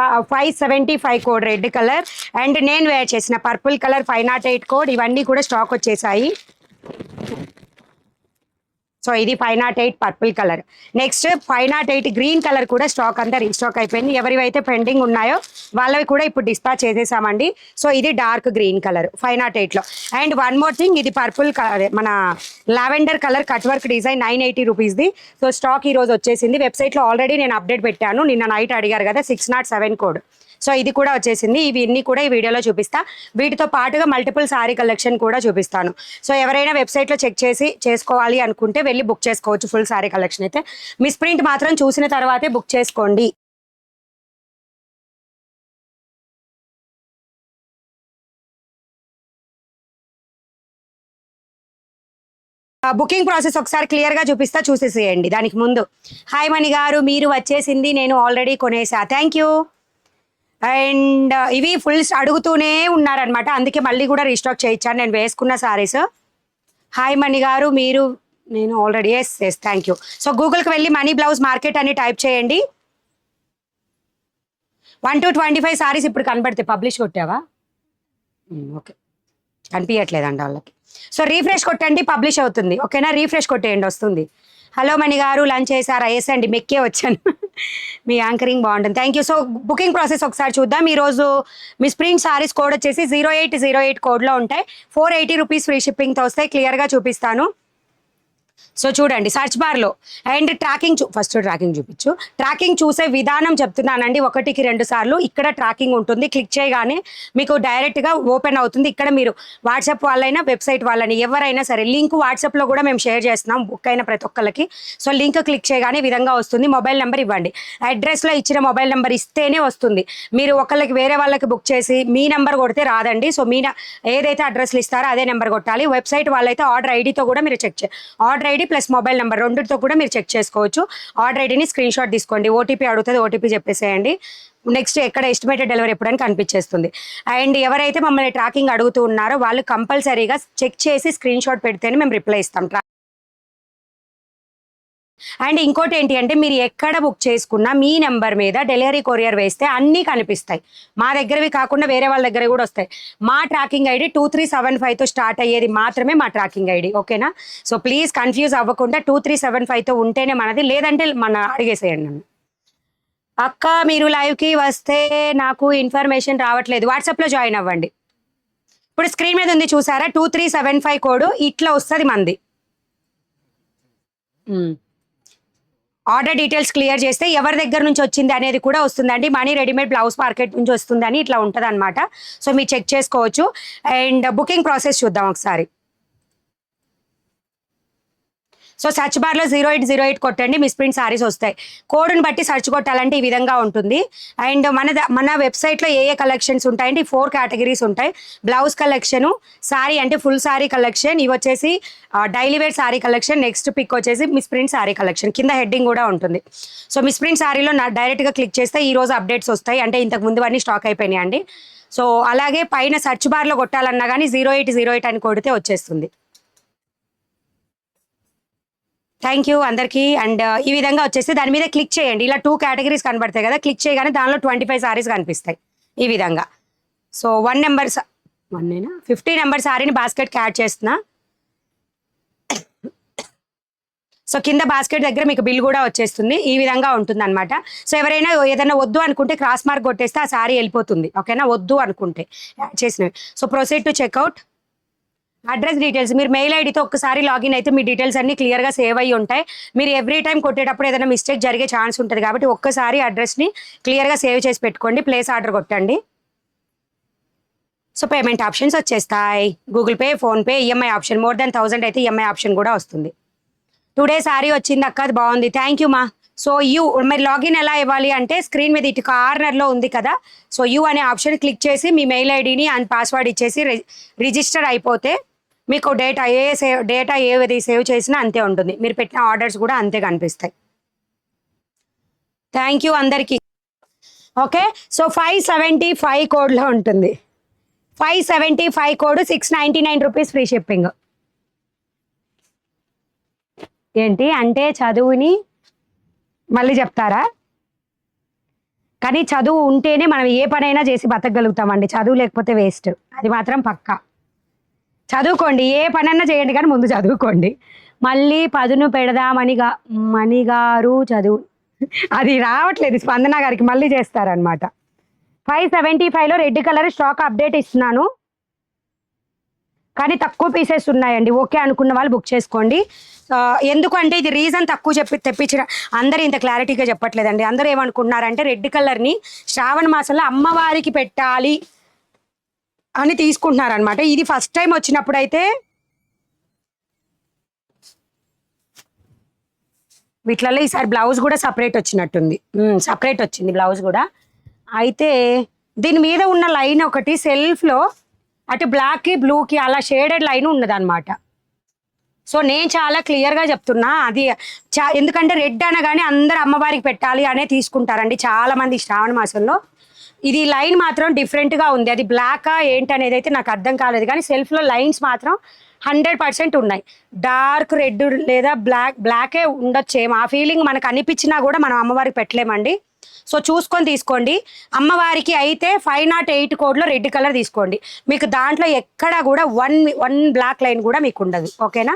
575 code red colour. And నేను wear చేసిన purple colour 508 code. ఇవన్నీ కూడా స్టాక్ వచ్చేసాయి. సో ఇది 508 purple colour. Next 508 green colour కూడా స్టాక్ అంతా రీస్టాక్ అయిపోయింది. ఎవరివైతే పెండింగ్ ఉన్నాయో వాళ్ళవి కూడా ఇప్పుడు డిస్పాచ్ చేసేసామండి. సో ఇది డార్క్ గ్రీన్ కలర్ 508లో. అండ్ వన్ మోర్ థింగ్, ఇది పర్పుల్ కలర్, మన lavender colour cut work design 980 రూపీస్ది. సో స్టాక్ ఈ రోజు వచ్చేసింది. వెబ్సైట్లో ఆల్రెడీ నేను అప్డేట్ పెట్టాను, నిన్న నైట్ అడిగారు కదా, 607 కోడ్. సో ఇది కూడా వచ్చేసింది. ఇవన్నీ కూడా ఈ వీడియోలో చూపిస్తా. వీటితో పాటుగా మల్టిపుల్ సారీ కలెక్షన్ కూడా చూపిస్తాను. సో ఎవరైనా వెబ్సైట్లో చెక్ చేసి చేసుకోవాలి అనుకుంటే వెళ్ళి బుక్ చేసుకోవచ్చు. ఫుల్ సారీ కలెక్షన్ అయితే మిస్ ప్రింట్ మాత్రం చూసిన తర్వాతే బుక్ చేసుకోండి. బుకింగ్ ప్రాసెస్ ఒకసారి క్లియర్గా చూపిస్తా, చూసేసేయండి. దానికి ముందు హాయ్ మణి గారు, మీరు వచ్చేసింది, నేను ఆల్రెడీ కొనేసా. Thank you. అండ్ ఇవి ఫుల్ అడుగుతూనే ఉన్నారనమాట, అందుకే మళ్ళీ కూడా రీస్టాక్ చేయించాను నేను వేసుకున్న సారీస్. హాయ్ మణి గారు, మీరు, నేను already yes thank you. So గూగుల్కి వెళ్ళి మనీ బ్లౌజ్ మార్కెట్ అని టైప్ చేయండి. 1 to 25 సారీస్ ఇప్పుడు కనబడితే. పబ్లిష్ కొట్టావా? ఓకే, కనిపించట్లేదండి వాళ్ళకి. సో రీఫ్రెష్ కొట్టండి, పబ్లిష్ అవుతుంది. ఓకేనా, రీఫ్రెష్ కొట్టేయండి, వస్తుంది. హలో మణి గారు, లంచ్ చేశారా? ఎస్ అండి, మెక్కే వచ్చాను. మీ యాంకరింగ్ బాగుంటుంది, thank you. So booking process ఒకసారి చూద్దాం. ఈరోజు మీ స్ప్రింగ్ సారీస్ కోడ్ వచ్చేసి 0808 కోడ్లో ఉంటాయి. 480 రూపీస్ ఫ్రీ షిప్పింగ్తో వస్తాయి. క్లియర్గా చూపిస్తాను. సో చూడండి సర్చ్ బార్లో అండ్ ట్రాకింగ్ ఫస్ట్ ట్రాకింగ్ చూపించు. ట్రాకింగ్ చూసే విధానం చెప్తున్నానండి. 1కి 2 సార్లు ఇక్కడ ట్రాకింగ్ ఉంటుంది. క్లిక్ చేయగానే మీకు డైరెక్ట్గా ఓపెన్ అవుతుంది. ఇక్కడ మీరు వాట్సాప్ వాళ్ళైనా వెబ్సైట్ వాళ్ళని ఎవరైనా సరే లింక్ వాట్సాప్లో కూడా మేము షేర్ చేస్తున్నాం బుక్ అయిన ప్రతి ఒక్కరికి. సో లింక్ క్లిక్ చేయగానే విధంగా వస్తుంది. మొబైల్ నెంబర్ ఇవ్వండి. అడ్రస్లో ఇచ్చిన మొబైల్ నెంబర్ ఇస్తేనే వస్తుంది. మీరు ఒకళ్ళకి వేరే వాళ్ళకి బుక్ చేసి మీ నెంబర్ కొడితే రాదండి. సో మీ ఏదైతే అడ్రస్లు ఇస్తారో అదే నెంబర్ కొట్టాలి. వెబ్సైట్ వాళ్ళైతే ఆర్డర్ ఐడితో కూడా మీరు check order ID plus mobile number రెండుతో కూడా మీరు చెక్ చేసుకోవచ్చు. ఆర్డర్ ఐడిని స్క్రీన్ షాట్ తీసుకోండి. ఓటీపీ అడుగుతుంది, ఓటీపీ చెప్పేసేయండి. నెక్స్ట్ ఎక్కడ ఎస్టిమేటెడ్ డెలివరీ ఎప్పుడని కనిపించేస్తుంది. అండ్ ఎవరైతే మమ్మల్ని ట్రాకింగ్ అడుగుతూ ఉన్నారో వాళ్ళు కంపల్సరీగా చెక్ చేసి స్క్రీన్ షాట్ పెడితేనే మేము రిప్లై ఇస్తాం. అండ్ ఇంకోటి ఏంటి అంటే, మీరు ఎక్కడ బుక్ చేసుకున్నా మీ నెంబర్ మీద డెలివరీ కొరియర్ వేస్తే అన్నీ కనిపిస్తాయి. మా దగ్గరవి కాకుండా వేరే వాళ్ళ దగ్గర కూడా వస్తాయి. మా ట్రాకింగ్ ఐడి 2375తో స్టార్ట్ అయ్యేది మాత్రమే మా ట్రాకింగ్ ఐడి. ఓకేనా, సో ప్లీజ్ కన్ఫ్యూజ్ అవ్వకుండా 2375తో ఉంటేనే మనది, లేదంటే అడిగేసేయండి నన్ను. అక్క మీరు లైవ్కి వస్తే నాకు ఇన్ఫర్మేషన్ రావట్లేదు, వాట్సాప్లో జాయిన్ అవ్వండి. ఇప్పుడు స్క్రీన్ మీద ఉంది చూసారా, 2375 కోడ్ ఇట్లా వస్తుంది మంది. ఆర్డర్ డీటెయిల్స్ క్లియర్ చేస్తే ఎవరి దగ్గర నుంచి వచ్చింది అనేది కూడా వస్తుందండి. మనీ రెడీమేడ్ బ్లౌజ్ మార్కెట్ నుంచి వస్తుందని ఇట్లా ఉంటుంది అనమాట. సో మీరు చెక్ చేసుకోవచ్చు. అండ్ బుకింగ్ ప్రాసెస్ చూద్దాం ఒకసారి. సో సర్చ్ బార్లో 0808 కొట్టండి, మిస్ ప్రింట్ సారీస్ వస్తాయి. కోడ్ని బట్టి సర్చ్ కొట్టాలంటే ఈ విధంగా ఉంటుంది. అండ్ మన వెబ్సైట్లో ఏ కలెక్షన్స్ ఉంటాయంటే 4 కేటగిరీస్ ఉంటాయి. బ్లౌజ్ కలెక్షను, సారీ అంటే ఫుల్ సారీ కలెక్షన్, ఇవి వచ్చేసి daily wear sari collection, next pick వచ్చేసి మిస్ ప్రింట్ సారీ కలెక్షన్. కింద హెడ్డింగ్ కూడా ఉంటుంది. సో మిస్ ప్రింట్ సారీలో డైరెక్ట్గా క్లిక్ చేస్తే ఈ రోజు అప్డేట్స్ వస్తాయి. అంటే ఇంతకు ముందు అన్నీ స్టాక్ అయిపోయినాయి అండి. సో అలాగే పైన సర్చ్ బార్లో కొట్టాలన్నా కానీ 0808 అని కొడితే వచ్చేస్తుంది. థ్యాంక్ యూ అందరికీ. అండ్ ఈ విధంగా వచ్చేసి దాని మీద క్లిక్ చేయండి. ఇలా 2 కేటగిరీస్ కనబడతాయి కదా, క్లిక్ చేయగానే దానిలో 25 సారీస్ కనిపిస్తాయి ఈ విధంగా. సో 1 50 నెంబర్ సారీని బాస్కెట్కి యాడ్ చేస్తున్నా. సో కింద బాస్కెట్ దగ్గర మీకు బిల్ కూడా వచ్చేస్తుంది. ఈ విధంగా ఉంటుంది అనమాట. సో ఎవరైనా ఏదైనా వద్దు అనుకుంటే క్రాస్ మార్క్ కొట్టేస్తే ఆ సారీ వెళ్ళిపోతుంది. ఓకేనా, వద్దు అనుకుంటే యాడ్ చేసినవి. So proceed to checkout. Address details మీరు మెయిల్ ఐడితో ఒక్కసారి లాగిన్ అయితే మీ డీటెయిల్స్ అన్ని క్లియర్గా సేవ్ అయ్యి ఉంటాయి. మీరు ఎవ్రీ టైం కొట్టేటప్పుడు ఏదైనా మిస్టేక్ జరిగే ఛాన్స్ ఉంటుంది కాబట్టి ఒక్కసారి అడ్రస్ని క్లియర్గా సేవ్ చేసి పెట్టుకోండి. ప్లేస్ ఆర్డర్ కొట్టండి. సో పేమెంట్ ఆప్షన్స్ వచ్చేస్తాయి. Google pay, PhonePe, EMI option. More than 1000 అయితే ఈఎంఐ ఆప్షన్ కూడా వస్తుంది. టుడే సారీ వచ్చింది అక్క, అది బాగుంది, థ్యాంక్ యూ మా. సో మరి లాగిన్ ఎలా ఇవ్వాలి అంటే స్క్రీన్ మీద ఇటు కార్నర్లో ఉంది కదా, సో అనే ఆప్షన్ క్లిక్ చేసి మీ మెయిల్ ఐడిని అండ్ పాస్వర్డ్ ఇచ్చేసి రిజిస్టర్ అయిపోతే మీకు డేటా ఏది సేవ్ చేసినా అంతే ఉంటుంది. మీరు పెట్టిన ఆర్డర్స్ కూడా అంతే కనిపిస్తాయి. థ్యాంక్ యూ అందరికీ. ఓకే, సో 575 కోడ్లో ఉంటుంది. 575 కోడ్, 699 రూపీస్ ఫ్రీ షిప్పింగ్. ఏంటి అంటే చదువుని మళ్ళీ చెప్తారా? కానీ చదువు ఉంటేనే మనం ఏ పనైనా చేసి బతకగలుగుతామండి. చదువు లేకపోతే వేస్ట్, అది మాత్రం పక్కా. చదువుకోండి, ఏ పనన్నా చేయండి కానీ ముందు చదువుకోండి. మళ్ళీ పదును పెడదామనిగా మణిగారు చదువు అది రావట్లేదు స్పందన గారికి, మళ్ళీ చేస్తారనమాట. 575లో రెడ్ కలర్ స్టాక్ అప్డేట్ ఇస్తున్నాను కానీ తక్కువ పీసెస్ ఉన్నాయండి. ఓకే అనుకున్న వాళ్ళు బుక్ చేసుకోండి. ఎందుకంటే ఇది రీజన్ తక్కువ తెప్పించిన అందరూ ఇంత క్లారిటీగా చెప్పట్లేదండి. అందరూ ఏమనుకుంటున్నారంటే రెడ్ కలర్ని శ్రావణ మాసంలో అమ్మవారికి పెట్టాలి అని తీసుకుంటున్నారు అనమాట. ఇది ఫస్ట్ టైం వచ్చినప్పుడు అయితే వీటిలలో ఈసారి బ్లౌజ్ కూడా సపరేట్ వచ్చినట్టుంది. సపరేట్ వచ్చింది బ్లౌజ్ కూడా. అయితే దీని మీద ఉన్న లైన్ ఒకటి సెల్ఫ్లో అటు బ్లాక్కి బ్లూకి అలా షేడెడ్ లైన్ ఉన్నదన్నమాట. సో నేను చాలా క్లియర్గా చెప్తున్నా, అది ఎందుకంటే రెడ్ అనగానే అందరు అమ్మవారికి పెట్టాలి అనే తీసుకుంటారండి చాలామంది శ్రావణ మాసంలో. ఇది లైన్ మాత్రం డిఫరెంట్గా ఉంది. అది బ్లాకా ఏంటనేది అయితే నాకు అర్థం కాలేదు కానీ సెల్ఫ్లో లైన్స్ మాత్రం 100% ఉన్నాయి. డార్క్ రెడ్ లేదా బ్లాకే ఉండొచ్చేమో, ఆ ఫీలింగ్ మనకు అనిపించినా కూడా మనం అమ్మవారికి పెట్టలేమండి. సో చూసుకొని తీసుకోండి. అమ్మవారికి అయితే 508 కోడ్లో రెడ్ కలర్ తీసుకోండి. మీకు దాంట్లో ఎక్కడ కూడా వన్ బ్లాక్ లైన్ కూడా మీకు ఉండదు. ఓకేనా,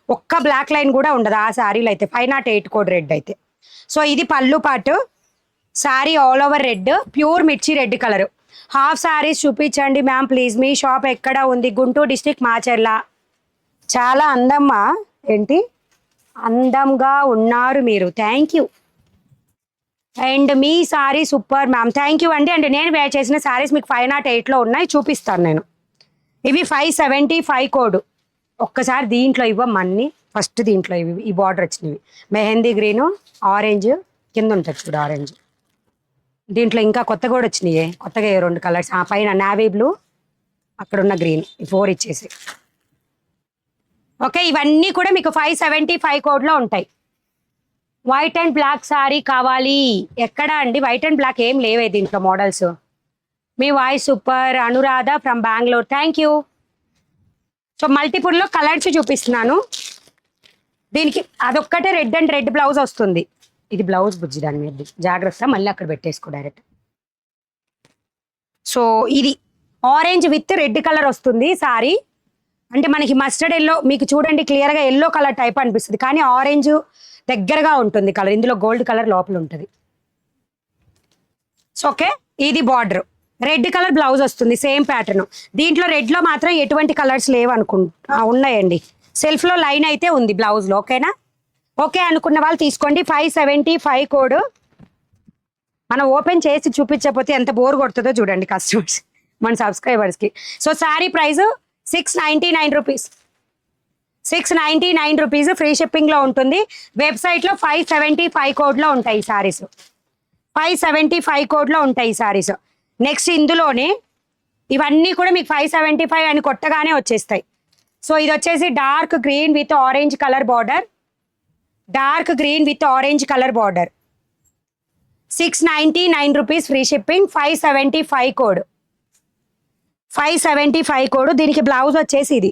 ఒక్క బ్లాక్ లైన్ కూడా ఉండదు ఆ శారీలో అయితే, 508 కోడ్ రెడ్ అయితే. సో ఇది పళ్ళు పాటు, sari all over red, pure మిర్చి రెడ్ కలర్. హాఫ్ శారీస్ చూపించండి మ్యామ్ ప్లీజ్. మీ షాప్ ఎక్కడ ఉంది? గుంటూరు డిస్ట్రిక్ట్ మాచర్ల. చాలా అందమ్మా, ఏంటి అందంగా ఉన్నారు మీరు, thank you. And me sorry super ma'am, thank you అండి. అంటే నేను వేర్ చేసిన శారీస్ మీకు 508లో ఉన్నాయి, చూపిస్తాను నేను. ఇవి 575 కోడ్. ఒక్కసారి దీంట్లో ఇవ్వమన్నీ, ఫస్ట్ దీంట్లో ఇవి ఈ బార్డర్ వచ్చినవి మెహందీ గ్రీను, ఆరెంజ్ కింద ఉంటుంది చూడు ఆరెంజ్. దీంట్లో ఇంకా కొత్త కూడా వచ్చినాయి, కొత్తగా 2 కలర్స్. ఆ పైన నావీ బ్లూ, అక్కడ ఉన్న గ్రీన్, 4 ఇచ్చేసి. ఓకే, ఇవన్నీ కూడా మీకు 575 కోడ్లో ఉంటాయి. వైట్ అండ్ బ్లాక్ సారీ కావాలి ఎక్కడ అండి? వైట్ అండ్ బ్లాక్ ఏం లేవే దీంట్లో మోడల్స్. మీ voice super, Anuradha from Bengaluru, thank you. So మల్టిపుల్లో కలర్స్ చూపిస్తున్నాను. దీనికి అదొక్కటే రెడ్ అండ్ రెడ్ బ్లౌజ్ వస్తుంది. ఇది బ్లౌజ్ బుజ్జి, దాని మీద జాగ్రత్త, మళ్ళీ అక్కడ పెట్టేసుకో డైరెక్ట్. సో ఇది ఆరెంజ్ విత్ రెడ్ కలర్ వస్తుంది సారీ. అంటే మనకి మస్టర్డ్ ఎల్లో, మీకు చూడండి క్లియర్గా ఎల్లో కలర్ టైప్ అనిపిస్తుంది కానీ ఆరెంజ్ దగ్గరగా ఉంటుంది కలర్. ఇందులో గోల్డ్ కలర్ లోపల ఉంటుంది. సో ఓకే, ఇది బార్డర్, రెడ్ కలర్ బ్లౌజ్ వస్తుంది, సేమ్ ప్యాటర్న్. దీంట్లో రెడ్లో మాత్రం ఎటువంటి కలర్స్ లేవు ఉన్నాయండి. సెల్ఫ్లో లైన్ అయితే ఉంది బ్లౌజ్లో. ఓకేనా, ఓకే అనుకున్న వాళ్ళు తీసుకోండి. 575 కోడ్. మనం ఓపెన్ చేసి చూపించకపోతే ఎంత బోర్ కొడుతుందో చూడండి కస్టమర్స్, మన సబ్స్క్రైబర్స్కి. So sari price 699 rupees. 699 rupees free షిప్పింగ్లో ఉంటుంది. వెబ్సైట్లో 575 కోడ్లో ఉంటాయి ఈ శారీస్. 575 కోడ్లో ఉంటాయి ఈ శారీస్. నెక్స్ట్ ఇందులోనే ఇవన్నీ కూడా మీకు 575 అని కొట్టగానే వచ్చేస్తాయి. సో ఇది వచ్చేసి dark green with orange colour border, dark green with orange colour border. 699 rupees free shipping. 575 code, 575 code. దీనికి బ్లౌజ్ వచ్చేసి ఇది.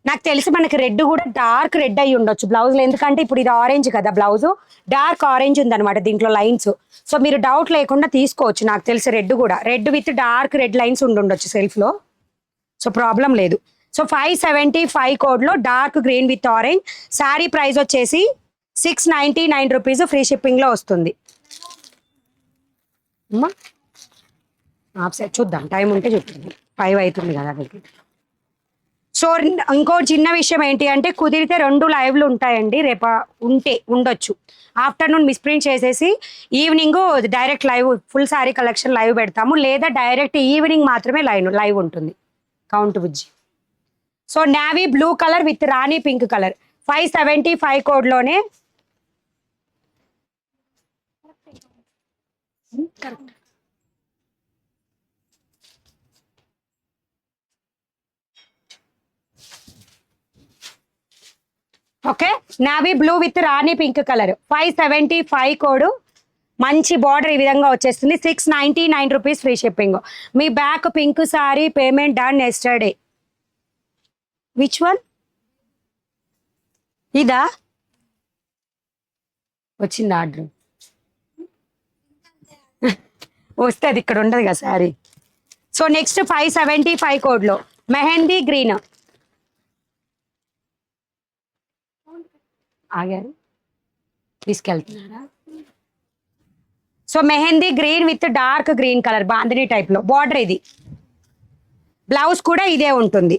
నాకు తెలిసి మనకి రెడ్ కూడా డార్క్ రెడ్ అయ్యి ఉండొచ్చు బ్లౌజ్లో, ఎందుకంటే ఇప్పుడు ఇది ఆరెంజ్ కదా, బ్లౌజ్ డార్క్ ఆరెంజ్ ఉందన్నమాట దీంట్లో లైన్స్. సో మీరు డౌట్ లేకుండా తీసుకోవచ్చు. నాకు తెలిసి రెడ్ కూడా, red with dark red lines ఉండొచ్చు సెల్ఫ్లో, సో ప్రాబ్లం లేదు. సో 575 కోడ్లో dark green with orange. Sari price వచ్చేసి 699 రూపీస్ ఫ్రీ షిప్పింగ్లో వస్తుంది. చూద్దాం, టైం ఉంటే చూద్దాం. 5 అవుతుంది కదా దగ్గర. సో ఇంకో చిన్న విషయం ఏంటి అంటే, కుదిరితే 2 లైవ్లు ఉంటాయండి రేపు, ఉండొచ్చు. ఆఫ్టర్నూన్ మిస్ప్రింట్ చేసేసి evening direct live full sari collection live పెడతాము, లేదా డైరెక్ట్ ఈవినింగ్ మాత్రమే లైవ్ ఉంటుంది. కౌంట్ బుజ్జి. So navy blue colour with rani pink colour, 575 కోడ్లోనే. Correct. Okay, navy blue with rani pink colour, 575 code. మంచి బార్డర్ ఈ విధంగా వచ్చేస్తుంది. 699 రూపీస్ ఫ్రీ షిప్పింగ్. మీ back pink sari payment done yesterday. Which one? ఇదా వచ్చింది ఆర్డర్. వస్తుంది, ఇక్కడ ఉండదు కదా శారీ. సో నెక్స్ట్ 575 కోడ్లో మెహందీ గ్రీన్. ఆగారు తీసుకెళ్తున్నారా? So mehndi green with dark green colour bandhani టైప్లో బార్డర్. ఇది బ్లౌజ్ కూడా ఇదే ఉంటుంది.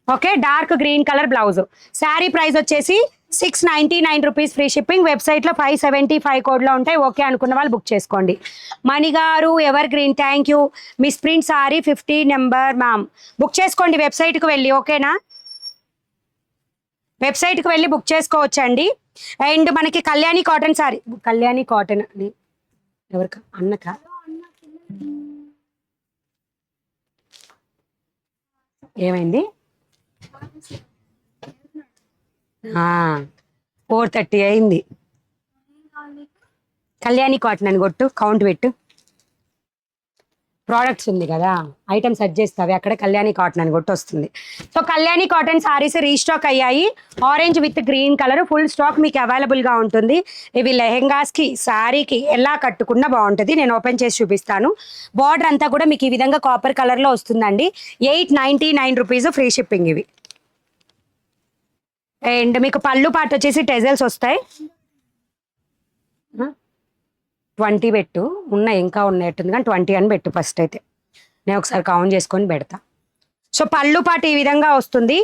Okay, dark green colour blouse. Sari price వచ్చేసి 699 రూపీస్, ఫ్రీ షిప్పింగ్. వెబ్సైట్లో 575 కోడ్లో ఉంటాయి. ఓకే అనుకున్న వాళ్ళు బుక్ చేసుకోండి. మణిగారు evergreen, thank you. Miss print sari 50 number ma'am. Book చేసుకోండి వెబ్సైట్కి వెళ్ళి, ఓకేనా? వెబ్సైట్కి వెళ్ళి బుక్ చేసుకోవచ్చండి. అండ్ మనకి Kalyani cotton sorry, Kalyani cotton అని ఎవరికా? అన్నకా? ఏమైంది? 4:30 అయింది. కళ్యాణి కాటన్ అని కొట్టు, కౌంట్ పెట్టు. ప్రోడక్ట్స్ ఉంది కదా, ఐటమ్ సెట్ చేస్తావి, అక్కడ కళ్యాణి కాటన్ అని కొట్టు వస్తుంది. So Kalyani cotton sarees restock అయ్యాయి. Orange with green colour full stock మీకు అవైలబుల్గా ఉంటుంది. ఇవి లెహెంగాస్కి, శారీకి ఎలా కట్టుకున్నా బాగుంటుంది. నేను ఓపెన్ చేసి చూపిస్తాను. బార్డర్ అంతా కూడా మీకు ఈ విధంగా కాపర్ కలర్లో వస్తుందండి. 899 రూపీస్, ఫ్రీ షిప్పింగ్ ఇవి. అండ్ మీకు పళ్ళు పాటు వచ్చేసి టెజల్స్ వస్తాయి. 20 పెట్టు, ఉన్నాయి ఇంకా ఉన్నట్టుంది కానీ 20 అని పెట్టు ఫస్ట్. అయితే నేను ఒకసారి కౌంట్ చేసుకొని పెడతా. సో పళ్ళు పాటు ఈ విధంగా వస్తుంది.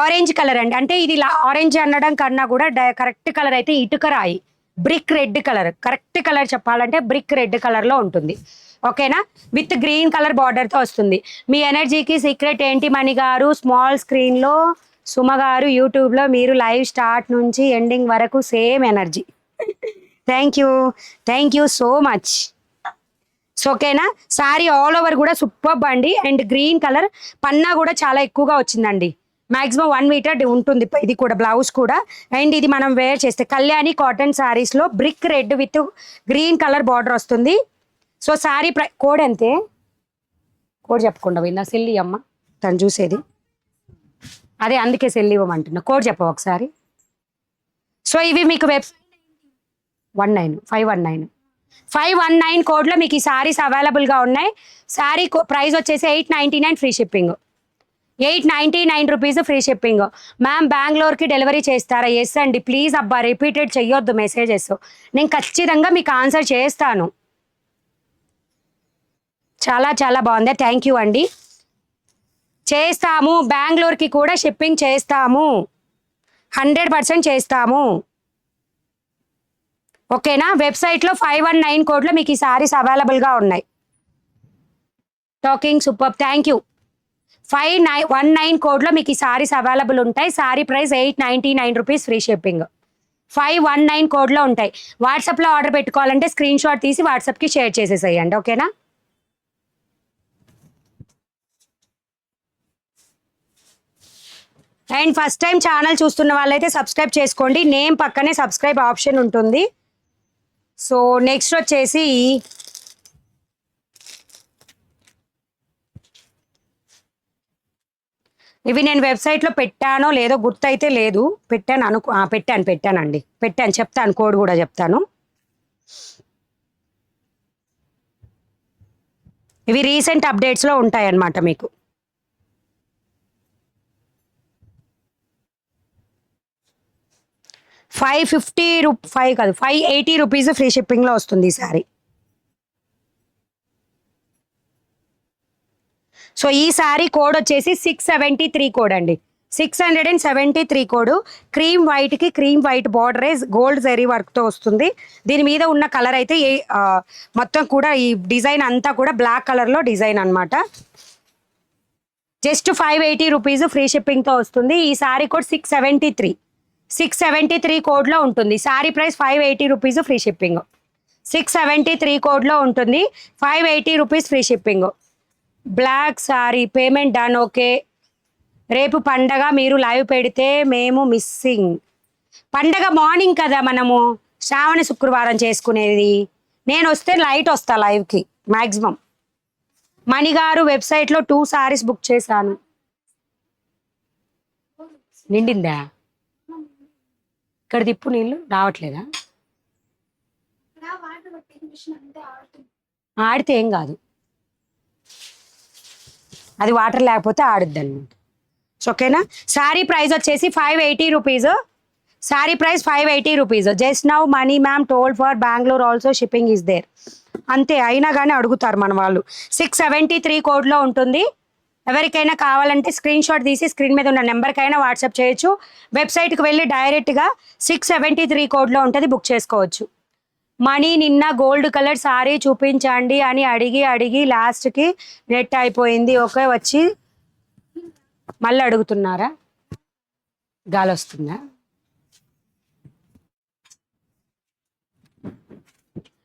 ఆరెంజ్ కలర్ అండి, అంటే ఇది ఆరెంజ్ అనడం కన్నా కూడా కరెక్ట్ కలర్ అయితే ఇటుక రాయి, brick red colour. Correct colour చెప్పాలంటే బ్రిక్ రెడ్ కలర్లో ఉంటుంది. ఓకేనా? విత్ గ్రీన్ కలర్ బార్డర్తో వస్తుంది. మీ ఎనర్జీకి సీక్రెట్ ఏంటి మణి గారు? స్మాల్ స్క్రీన్లో సుమ గారు, యూట్యూబ్లో మీరు లైవ్ స్టార్ట్ నుంచి ఎండింగ్ వరకు same energy. Thank you so much. So ఓకేనా? సారీ ఆల్ ఓవర్ కూడా సూపర్ అండి. అండ్ గ్రీన్ కలర్ పన్నా కూడా చాలా ఎక్కువగా వచ్చిందండి. మాక్సిమం 1 మీటర్ ఉంటుంది ఇది కూడా, బ్లౌజ్ కూడా. అండ్ ఇది మనం వేర్ చేస్తే కళ్యాణి కాటన్ శారీస్లో brick red with green colour border వస్తుంది. సో శారీ కోడ్ అంతే, కోడ్ చెప్పకుండా పోయిందా సెల్లి అమ్మ, తను చూసేది అదే, అందుకే సెల్ ఇవ్వమంటున్నా. కోడ్ చెప్పవు ఒకసారి. సో ఇవి మీకు 519 కోడ్లో మీకు ఈ సారీస్ అవైలబుల్గా ఉన్నాయి. శారీ ప్రైస్ వచ్చేసి 899, free shipping. 899 rupees, free shipping. Ma'am బెంగళూరుకి డెలివరీ చేస్తారా? ఎస్ అండి. ప్లీజ్ అబ్బా రిపీటెడ్ చెయ్యొద్దు మెసేజెస్, నేను ఖచ్చితంగా మీకు ఆన్సర్ చేస్తాను. చాలా చాలా బాగుంది, థ్యాంక్ యూ అండి. చేస్తాము, బెంగళూరుకి కూడా షిప్పింగ్ చేస్తాము, 100% చేస్తాము. ఓకేనా? వెబ్సైట్లో 519 కోడ్లో మీకు ఈ సారీస్ అవైలబుల్గా ఉన్నాయి. Talking super, thank you. 519 కోడ్లో మీకు ఈ సారీస్ అవైలబుల్ ఉంటాయి. Sorry price 899 rupees, free shipping. 519 కోడ్లో ఉంటాయి. వాట్సాప్లో ఆర్డర్ పెట్టుకోవాలంటే స్క్రీన్ షాట్ తీసి వాట్సాప్కి షేర్ చేసేసేయండి, ఓకేనా? అండ్ ఫస్ట్ టైం ఛానల్ చూస్తున్న వాళ్ళైతే సబ్స్క్రైబ్ చేసుకోండి. నేమ్ పక్కనే సబ్స్క్రైబ్ ఆప్షన్ ఉంటుంది. సో నెక్స్ట్ వచ్చేసి ఇవి నేను వెబ్సైట్లో పెట్టానో లేదో గుర్తయితే లేదు, పెట్టానండి, చెప్తాను, కోడ్ కూడా చెప్తాను. ఇవి రీసెంట్ అప్డేట్స్లో ఉంటాయన్నమాట మీకు. 580 రూపీస్, ఫ్రీ షిప్పింగ్లో వస్తుంది ఈ సారీ. సో ఈ సారీ కోడ్ వచ్చేసి 673 కోడ్ అండి, 673 కోడ్. క్రీమ్ వైట్కి క్రీమ్ వైట్ బార్డరే గోల్డ్ జరీ వర్క్తో వస్తుంది. దీని మీద ఉన్న కలర్ అయితే మొత్తం కూడా ఈ డిజైన్ అంతా కూడా బ్లాక్ కలర్లో డిజైన్ అనమాట. జస్ట్ 580 రూపీస్, ఫ్రీ షిప్పింగ్తో వస్తుంది. ఈ సారీ కోడ్ 673 కోడ్లో ఉంటుంది. Sari price 580 rupees, free shipping. 673 కోడ్లో ఉంటుంది, 580 rupees, free shipping. Black sari payment done. Okay, రేపు పండగ, మీరు లైవ్ పెడితే మేము మిస్సింగ్. పండగ మార్నింగ్ కదా మనము శ్రావణ శుక్రవారం చేసుకునేది. నేను వస్తే వస్తా లైవ్కి మ్యాక్సిమం. మణిగారు వెబ్సైట్లో 2 సారీస్ బుక్ చేశాను. నిండిందా? ఇక్కడ తిప్పు, నీళ్ళు రావట్లేదా? ఆడితే ఏం కాదు, అది వాటర్ లేకపోతే ఆడుద్ది అనమాట. ఓకేనా. శారీ ప్రైస్ వచ్చేసి 580 rupees. Sari price 580 rupees. Just now Mani ma'am told for Bengaluru also shipping is there. అంతే, అయినా కానీ అడుగుతారు మన వాళ్ళు. 673 కోడ్లో ఉంటుంది. ఎవరికైనా కావాలంటే స్క్రీన్ షాట్ తీసి స్క్రీన్ మీద ఉన్న నెంబర్కైనా వాట్సాప్ చేయొచ్చు. వెబ్సైట్కి వెళ్ళి డైరెక్ట్గా 673 కోడ్లో ఉంటుంది, బుక్ చేసుకోవచ్చు. మనీ నిన్న గోల్డ్ కలర్ సారీ చూపించండి అని అడిగి లాస్ట్కి నెట్ అయిపోయింది. ఓకే, వచ్చి మళ్ళీ అడుగుతున్నారా? గాలి వస్తుందా?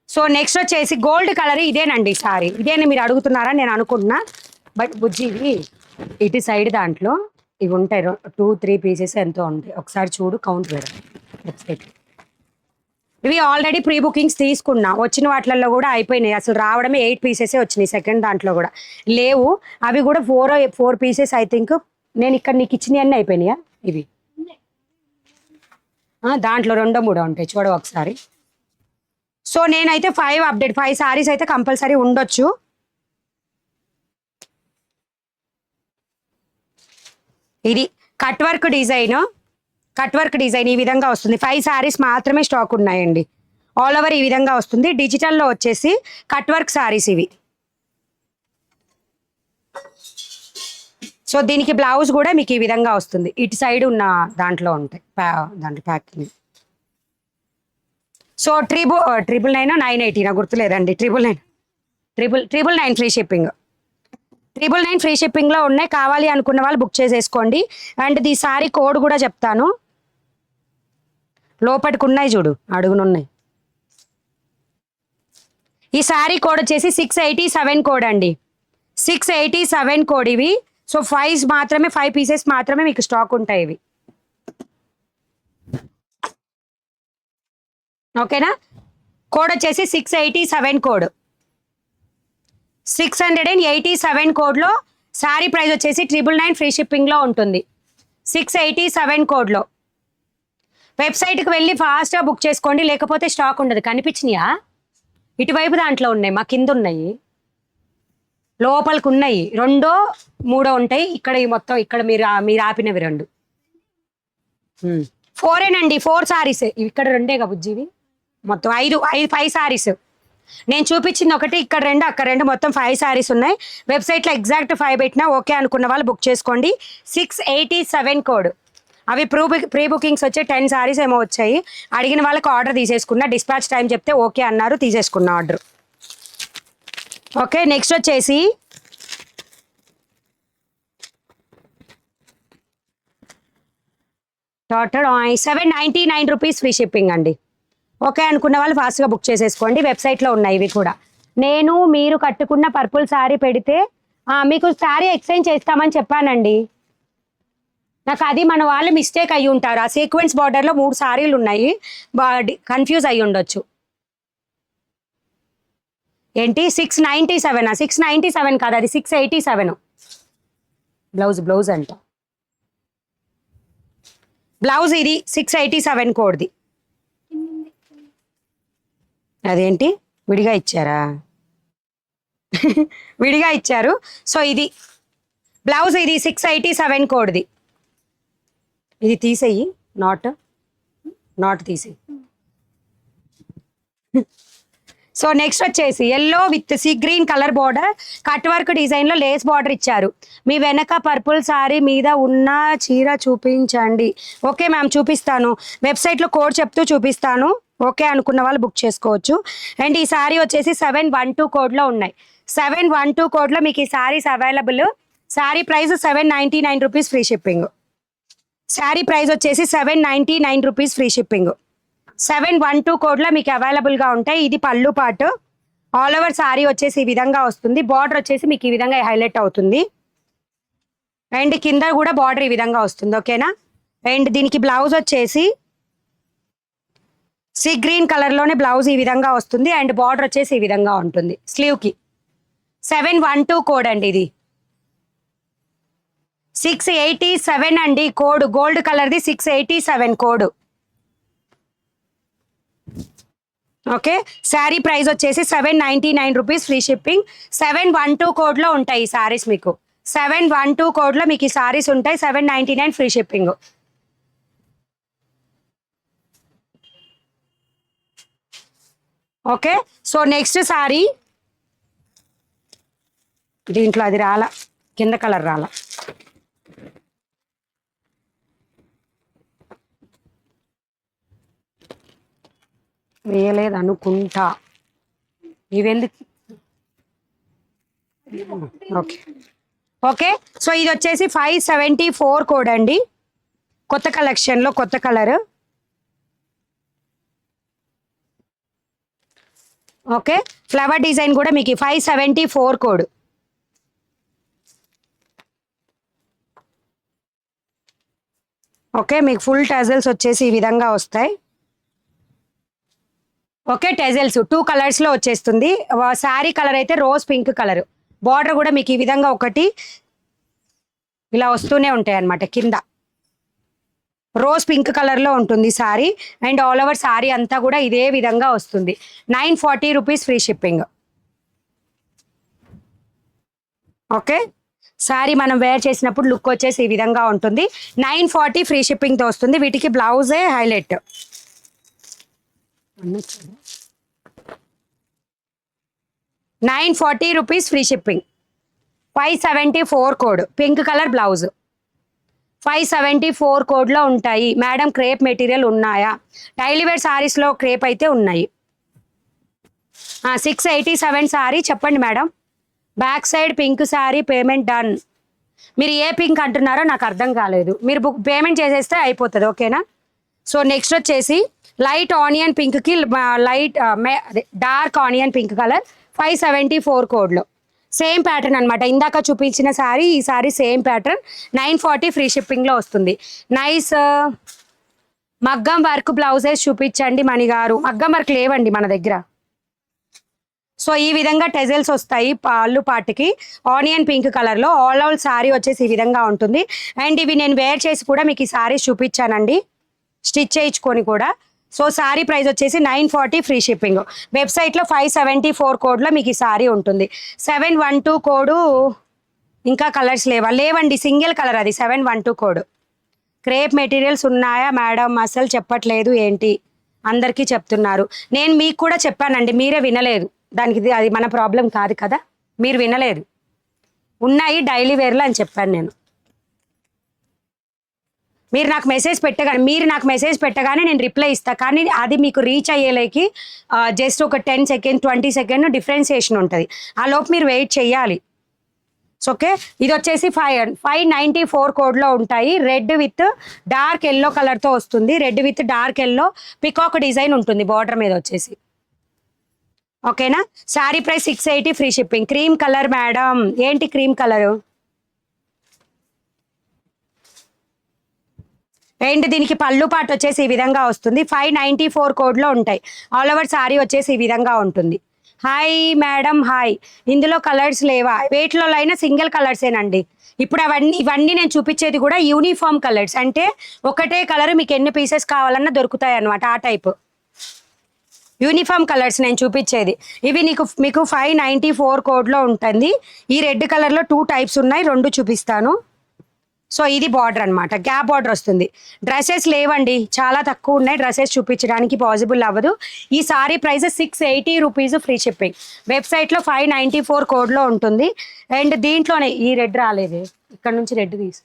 సో నెక్స్ట్ వచ్చేసి గోల్డ్ కలర్ ఇదేనండి సారీ. ఇదేనా మీరు అడుగుతున్నారా నేను అనుకుంటున్నా. బట్ బుజ్జి ఇవి ఇటు సైడ్ దాంట్లో ఇవి ఉంటాయి 2-3 పీసెస్ ఎంతో ఉంటాయి. ఒకసారి చూడు, కౌంట్ పెడదాం వెబ్సైట్. ఇవి ఆల్రెడీ ప్రీ బుకింగ్స్ తీసుకున్నా, వచ్చిన వాటిల్లో కూడా అయిపోయినాయి. అసలు రావడమే 8 పీసెసే వచ్చినాయి. సెకండ్ దాంట్లో కూడా లేవు. అవి కూడా 4 పీసెస్ ఐ థింక్. నేను ఇక్కడ నీకు ఇచ్చినవి అన్నీ అయిపోయినాయా? ఇవి దాంట్లో 2-3 ఉంటాయి, చూడ ఒకసారి. సో నేనైతే 5 సారీస్ అయితే కంపల్సరీ ఉండొచ్చు. ఇది కట్ వర్క్ డిజైన్ ఈ విధంగా వస్తుంది. 5 సారీస్ మాత్రమే స్టాక్ ఉన్నాయండి. ఆల్ ఓవర్ ఈ విధంగా వస్తుంది. డిజిటల్లో వచ్చేసి కట్ వర్క్ సారీస్ ఇవి. సో దీనికి బ్లౌజ్ కూడా మీకు ఈ విధంగా వస్తుంది. ఇటు సైడ్ ఉన్న దాంట్లో ఉంటాయి, దాంట్లో ప్యాకింగ్. సో 999 నాకు గుర్తులేదండి. 999 ఫ్రీ షిప్పింగ్. 999 ఫ్రీ షిప్పింగ్లో ఉన్నాయి. కావాలి అనుకున్న వాళ్ళు బుక్ చేసేసుకోండి. అండ్ ఈ సారీ కోడ్ కూడా చెప్తాను. లోపటికి ఉన్నాయి చూడు, అడుగునున్నాయి. ఈ సారీ కోడ్ వచ్చేసి 687 కోడ్ అండి. 687 కోడ్ ఇవి. సో 5 పీసెస్ మాత్రమే మీకు స్టాక్ ఉంటాయి ఇవి. ఓకేనా. కోడ్ వచ్చేసి 687 కోడ్. 687 కోడ్లో శారీ ప్రైస్ వచ్చేసి 999 ఫ్రీ షిప్పింగ్లో ఉంటుంది. 687 కోడ్లో వెబ్సైట్కి వెళ్ళి ఫాస్ట్గా బుక్ చేసుకోండి, లేకపోతే స్టాక్ ఉండదు. కనిపించినాయా? ఇటువైపు దాంట్లో ఉన్నాయి, మా కింద ఉన్నాయి, లోపలికి ఉన్నాయి. 2-3 ఉంటాయి. ఇక్కడ మొత్తం ఇక్కడ మీరు ఆపినవి 2. 4 సారీస్ ఇక్కడ 2 బుజ్జివి. మొత్తం 5 సారీస్. నేను చూపించింది ఒకటి, ఇక్కడ 2, అక్కడ 2, మొత్తం 5 సారీస్ ఉన్నాయి. వెబ్సైట్లో ఎగ్జాక్ట్ 5 పెట్టినా ఓకే అనుకున్న వాళ్ళు బుక్ చేసుకోండి. 687 కోడ్. అవి ప్రీ బుకింగ్స్ వచ్చే 10 సారీస్ ఏమో వచ్చాయి. అడిగిన వాళ్ళకి ఆర్డర్ తీసేసుకున్నా. డిస్పాచ్ టైం చెప్తే ఓకే అన్నారు, తీసేసుకున్న ఆర్డర్. ఓకే, నెక్స్ట్ వచ్చేసి టోటల్ 799 రూపీస్ ఫ్రీ షిప్పింగ్ అండి. ఓకే అనుకున్న వాళ్ళు ఫాస్ట్గా బుక్ చేసేసుకోండి. వెబ్సైట్లో ఉన్నాయి ఇవి కూడా. మీరు కట్టుకున్న పర్పుల్ శారీ పెడితే మీకు శారీ ఎక్స్చేంజ్ చేస్తామని చెప్పానండి. నాకు అది మన వాళ్ళు మిస్టేక్ అయ్యి ఉంటారు. ఆ సీక్వెన్స్ బార్డర్లో 3 సారీలు ఉన్నాయి, కన్ఫ్యూజ్ అయ్యి ఉండొచ్చు. ఏంటి 697? 697 కాదు, అది 687. బ్లౌజ్ అంట. బ్లౌజ్ ఇది 687 కోడ్ది. అదేంటి విడిగా ఇచ్చారా? విడిగా ఇచ్చారు. సో ఇది బ్లౌజ్, ఇది 687 కోడ్ది. ఇది తీసేయి, నాట్ తీసేయి. సో నెక్స్ట్ వచ్చేసి yellow with sea green colour border, cut work డిజైన్లో లేస్ బార్డర్ ఇచ్చారు. మీ వెనక పర్పుల్ సారీ మీద ఉన్న చీర చూపించండి. ఓకే మ్యామ్, చూపిస్తాను. వెబ్సైట్లో కోడ్ చెప్తూ చూపిస్తాను. ఓకే అనుకున్న వాళ్ళు బుక్ చేసుకోవచ్చు. అండ్ ఈ సారీ వచ్చేసి 712 కోడ్లో ఉన్నాయి. 712 కోడ్లో మీకు ఈ saris available. Sorry price 799 rupees free shipping. Sari price వచ్చేసి 799 రూపీస్ ఫ్రీ షిప్పింగ్. 712 కోడ్లో మీకు అవైలబుల్గా ఉంటాయి. ఇది పళ్ళు పాటు. ఆల్ ఓవర్ శారీ వచ్చేసి ఈ విధంగా వస్తుంది. బార్డర్ వచ్చేసి మీకు ఈ విధంగా హైలైట్ అవుతుంది. అండ్ కింద కూడా బార్డర్ ఈ విధంగా వస్తుంది. ఓకేనా. అండ్ దీనికి బ్లౌజ్ వచ్చేసి సీ గ్రీన్ కలర్లోనే బ్లౌజ్ ఈ విధంగా వస్తుంది. అండ్ బార్డర్ వచ్చేసి ఈ విధంగా ఉంటుంది స్లీవ్కి. 712 కోడ్ అండి ఇది. 687 అండి కోడ్. గోల్డ్ కలర్ది 687 కోడ్. ఓకే, శారీ ప్రైస్ వచ్చేసి 799 రూపీస్ ఫ్రీ షిప్పింగ్. 712 కోడ్లో ఉంటాయి ఈ శారీస్ మీకు. 712 కోడ్లో మీకు ఈ శారీస్ ఉంటాయి. 799 free shipping. Okay, so next sari దీంట్లో అది రాలా, కింద కలర్ రాలా. వేయలేదు అనుకుంటా. ఇవెందుకు? ఓకే ఓకే, సో ఇది వచ్చేసి 574 కోడ్ అండి. కొత్త కలెక్షన్లో కొత్త కలర్. ఓకే, ఫ్లవర్ డిజైన్ కూడా మీకు 574 కోడ్. ఓకే, మీకు ఫుల్ టజల్స్ వచ్చేసి ఈ విధంగా వస్తాయి. ఓకే, టెజల్స్ 2 కలర్స్లో వచ్చేస్తుంది. శారీ కలర్ అయితే రోజ్ పింక్ కలర్. బార్డర్ కూడా మీకు ఈ విధంగా ఒకటి ఇలా వస్తూనే ఉంటాయి అన్నమాట. కింద రోజ్ పింక్ కలర్లో ఉంటుంది sari. And all over sari అంతా కూడా ఇదే విధంగా వస్తుంది. 940 rupees free shipping. Okay, sari మనం వేర్ చేసినప్పుడు లుక్ వచ్చేసి ఈ విధంగా ఉంటుంది. 940 ఫ్రీ షిప్పింగ్తో వస్తుంది. వీటికి బ్లౌజే highlight. 940 rupees free shipping. 574 code, pink colour blouse. 574 కోడ్లో ఉంటాయి. మేడం క్రేప్ మెటీరియల్ ఉన్నాయా? డైలీ వేర్ శారీస్లో క్రేప్ అయితే ఉన్నాయి. 687 శారీ చెప్పండి madam. Back side pink saree, payment done. మీరు ఏ పింక్ అంటున్నారో నాకు అర్థం కాలేదు. మీరు పేమెంట్ చేసేస్తే అయిపోతుంది. ఓకేనా? సో నెక్స్ట్ వచ్చేసి లైట్ ఆనియన్ పింక్కి light dark onion pink colour 574 కోడ్లో సేమ్ ప్యాటర్న్ అనమాట. ఇందాక చూపించిన శారీ ఈ శారీ సేమ్ ప్యాటర్న్. 940 ఫ్రీ షిప్పింగ్లో వస్తుంది. నైస్. మగ్గం వర్క్ బ్లౌజెస్ చూపించండి మణిగారు. మగ్గం వర్క్ లేవండి మన దగ్గర. సో ఈ విధంగా టెజల్స్ వస్తాయి పళ్ళు పాటికి. ఆనియన్ పింక్ కలర్లో ఆల్ అవుట్ శారీ వచ్చేసి ఈ విధంగా ఉంటుంది. అండ్ ఇవి నేను వేర్ చేసి కూడా మీకు ఈ శారీ చూపించానండి, స్టిచ్ చేయించుకొని కూడా. సో శారీ ప్రైస్ వచ్చేసి 940 ఫ్రీ షిప్పింగ్. వెబ్సైట్లో 574 కోడ్లో మీకు ఈ శారీ ఉంటుంది. 712 కోడు. ఇంకా కలర్స్ లేవండి, సింగిల్ కలర్ అది 712 కోడ్. క్రేప్ మెటీరియల్స్ ఉన్నాయా మేడం? అసలు చెప్పట్లేదు ఏంటి? అందరికీ చెప్తున్నారు. నేను మీకు కూడా చెప్పానండి, మీరే వినలేదు. దానికి అది మన ప్రాబ్లం కాదు కదా, మీరు వినలేదు. ఉన్నాయి డైలీ వేర్లో అని చెప్పాను నేను. మీరు నాకు మెసేజ్ పెట్టగానే నేను రిప్లై ఇస్తాను. కానీ అది మీకు రీచ్ అయ్యేలేకి జస్ట్ ఒక 10 సెకండ్ 20 సెకండ్ డిఫరెన్సియేషన్ ఉంటుంది. ఆ లోపు మీరు వెయిట్ చేయాలి. ఓకే, ఇది వచ్చేసి 594 కోడ్లో ఉంటాయి. రెడ్ విత్ డార్క్ ఎల్లో కలర్తో వస్తుంది. Red with dark yellow peacock design ఉంటుంది బార్డర్ మీద వచ్చేసి. ఓకేనా? Sari price 680 free shipping. Cream colour madam. ఏంటి క్రీమ్ కలరు? అండ్ దీనికి పళ్ళు పాటు వచ్చేసి ఈ విధంగా వస్తుంది. 594 కోడ్లో ఉంటాయి. ఆల్ ఓవర్ శారీ వచ్చేసి ఈ విధంగా ఉంటుంది. Hi madam, hi. ఇందులో కలర్స్ లేవా? వేటిలో అయినా సింగిల్ కలర్సేనండి. ఇప్పుడు ఇవన్నీ నేను చూపించేది కూడా యూనిఫామ్ కలర్స్. అంటే ఒకటే కలర్ మీకు ఎన్ని పీసెస్ కావాలన్నా దొరుకుతాయి అన్నమాట. ఆ టైప్ యూనిఫామ్ కలర్స్ నేను చూపించేది. ఇవి మీకు 594 కోడ్లో ఉంటుంది. ఈ రెడ్ కలర్లో 2 టైప్స్ ఉన్నాయి, 2 చూపిస్తాను. సో ఇది బార్డర్ అనమాట, గ్యాప్ బార్డర్ వస్తుంది. డ్రెస్సెస్ లేవండి, చాలా తక్కువ ఉన్నాయి. డ్రెస్సెస్ చూపించడానికి పాసిబుల్ అవ్వదు. ఈ sorry price 680 rupees free shipping. వెబ్సైట్లో 594 కోడ్లో ఉంటుంది. అండ్ దీంట్లోనే ఈ రెడ్ రాలేదు, ఇక్కడ నుంచి రెడ్ తీసు.